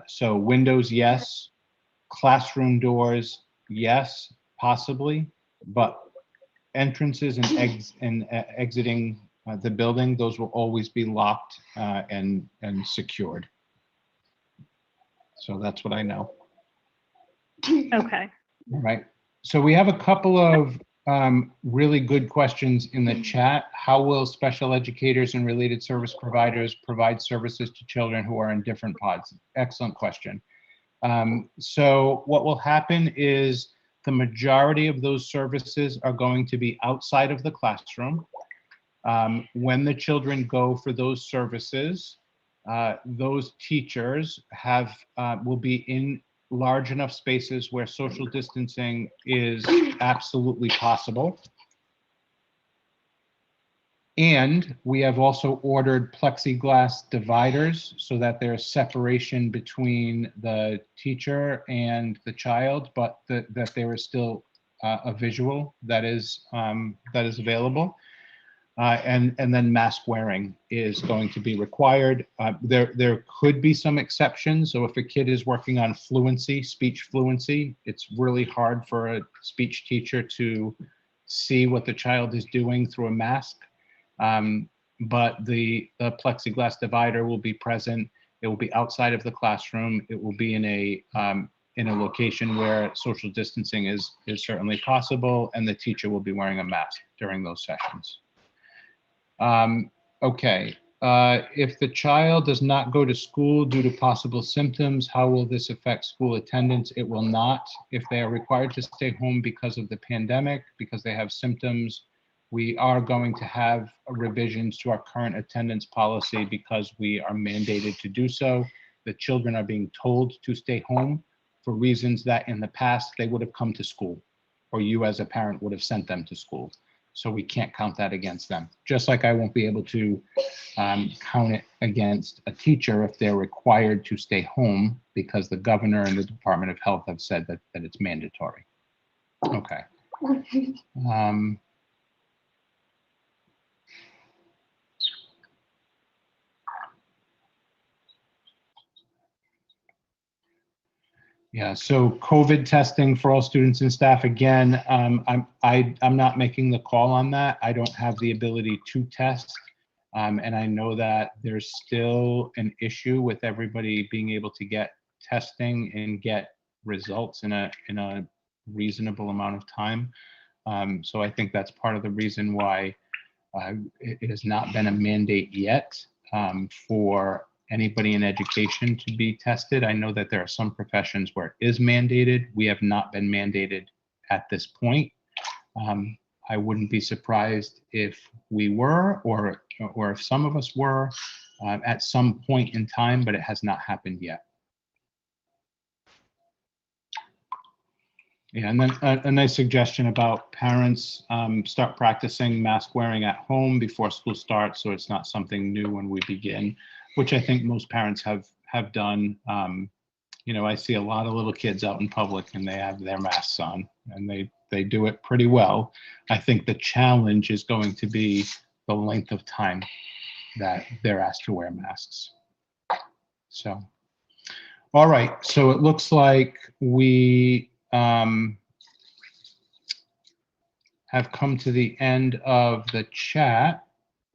So windows, yes. Classroom doors, yes, possibly, but entrances and exiting the building, those will always be locked and secured. So that's what I know. Okay. All right. So we have a couple of really good questions in the chat. How will special educators and related service providers provide services to children who are in different pods? Excellent question. So what will happen is the majority of those services are going to be outside of the classroom. When the children go for those services, those teachers will be in large enough spaces where social distancing is absolutely possible. And we have also ordered plexiglass dividers so that there's separation between the teacher and the child, but that there is still a visual that is available. And then mask wearing is going to be required. There could be some exceptions. So if a kid is working on fluency, speech fluency, it's really hard for a speech teacher to see what the child is doing through a mask. But the plexiglass divider will be present. It will be outside of the classroom. It will be in a location where social distancing is certainly possible, and the teacher will be wearing a mask during those sessions. Okay, if the child does not go to school due to possible symptoms, how will this affect school attendance? It will not. If they are required to stay home because of the pandemic, because they have symptoms, we are going to have revisions to our current attendance policy because we are mandated to do so. The children are being told to stay home for reasons that in the past they would have come to school, or you as a parent would have sent them to school. So we can't count that against them. Just like I won't be able to count it against a teacher if they're required to stay home because the governor and the Department of Health have said that it's mandatory. Okay. Yeah, so COVID testing for all students and staff, again, I'm not making the call on that. I don't have the ability to test. And I know that there's still an issue with everybody being able to get testing and get results in a reasonable amount of time. So I think that's part of the reason why it has not been a mandate yet for anybody in education to be tested. I know that there are some professions where it is mandated. We have not been mandated at this point. I wouldn't be surprised if we were, or if some of us were at some point in time, but it has not happened yet. Yeah, and then a nice suggestion about parents start practicing mask wearing at home before school starts, so it's not something new when we begin, which I think most parents have done. You know, I see a lot of little kids out in public and they have their masks on, and they do it pretty well. I think the challenge is going to be the length of time that they're asked to wear masks. So, all right, so it looks like we have come to the end of the chat.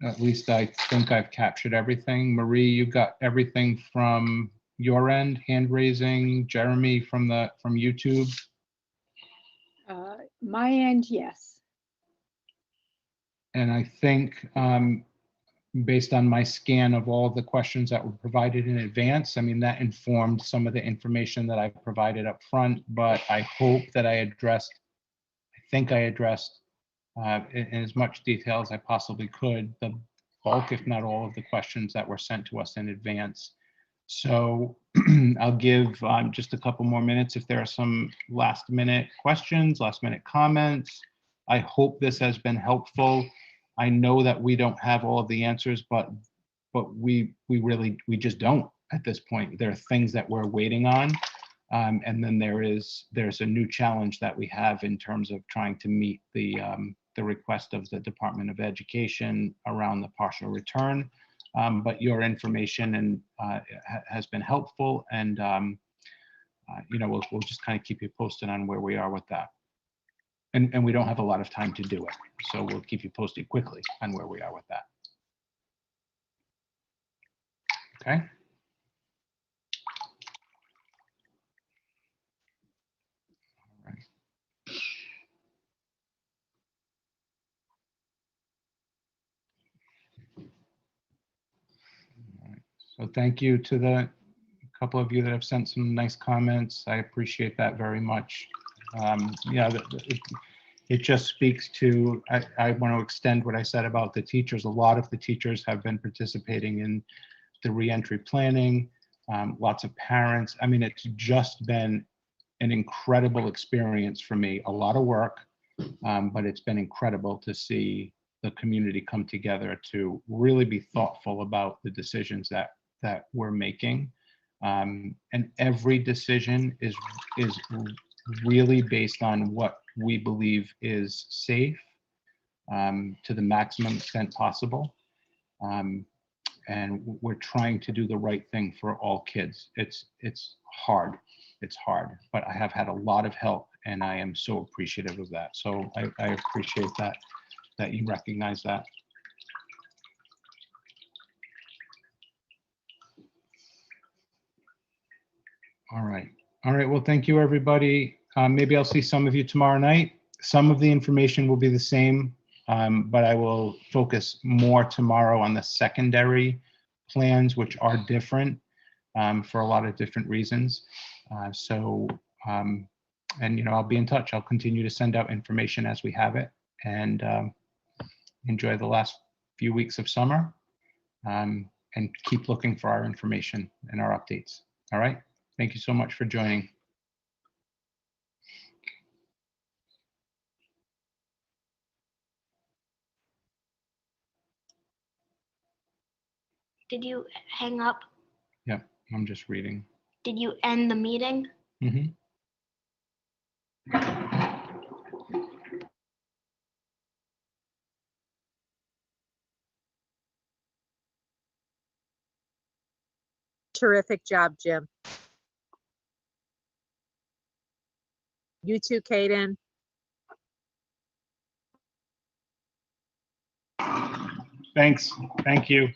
At least I think I've captured everything. Marie, you got everything from your end, hand raising. Jeremy from YouTube. My end, yes. And I think based on my scan of all the questions that were provided in advance, I mean, that informed some of the information that I provided up front, but I hope that I think I addressed in as much detail as I possibly could, the bulk, if not all, of the questions that were sent to us in advance. So I'll give just a couple more minutes if there are some last minute questions, last minute comments. I hope this has been helpful. I know that we don't have all of the answers, but we just don't at this point. There are things that we're waiting on. And then there's a new challenge that we have in terms of trying to meet the request of the Department of Education around the partial return. But your information has been helpful, and we'll just kind of keep you posted on where we are with that. And we don't have a lot of time to do it, so we'll keep you posted quickly on where we are with that. Okay. So thank you to the couple of you that have sent some nice comments. I appreciate that very much. Yeah, it just speaks to, I want to extend what I said about the teachers. A lot of the teachers have been participating in the reentry planning, lots of parents. I mean, it's just been an incredible experience for me. A lot of work, but it's been incredible to see the community come together to really be thoughtful about the decisions that we're making. And every decision is really based on what we believe is safe to the maximum extent possible. And we're trying to do the right thing for all kids. It's hard, but I have had a lot of help, and I am so appreciative of that. So I appreciate that you recognize that. All right. Well, thank you, everybody. Maybe I'll see some of you tomorrow night. Some of the information will be the same, but I will focus more tomorrow on the secondary plans, which are different for a lot of different reasons. And I'll be in touch. I'll continue to send out information as we have it, and enjoy the last few weeks of summer, and keep looking for our information and our updates. All right. Thank you so much for joining. Did you hang up? Yeah, I'm just reading. Did you end the meeting? Mm-hmm. Terrific job, Jim. You too, Kaden. Thanks. Thank you.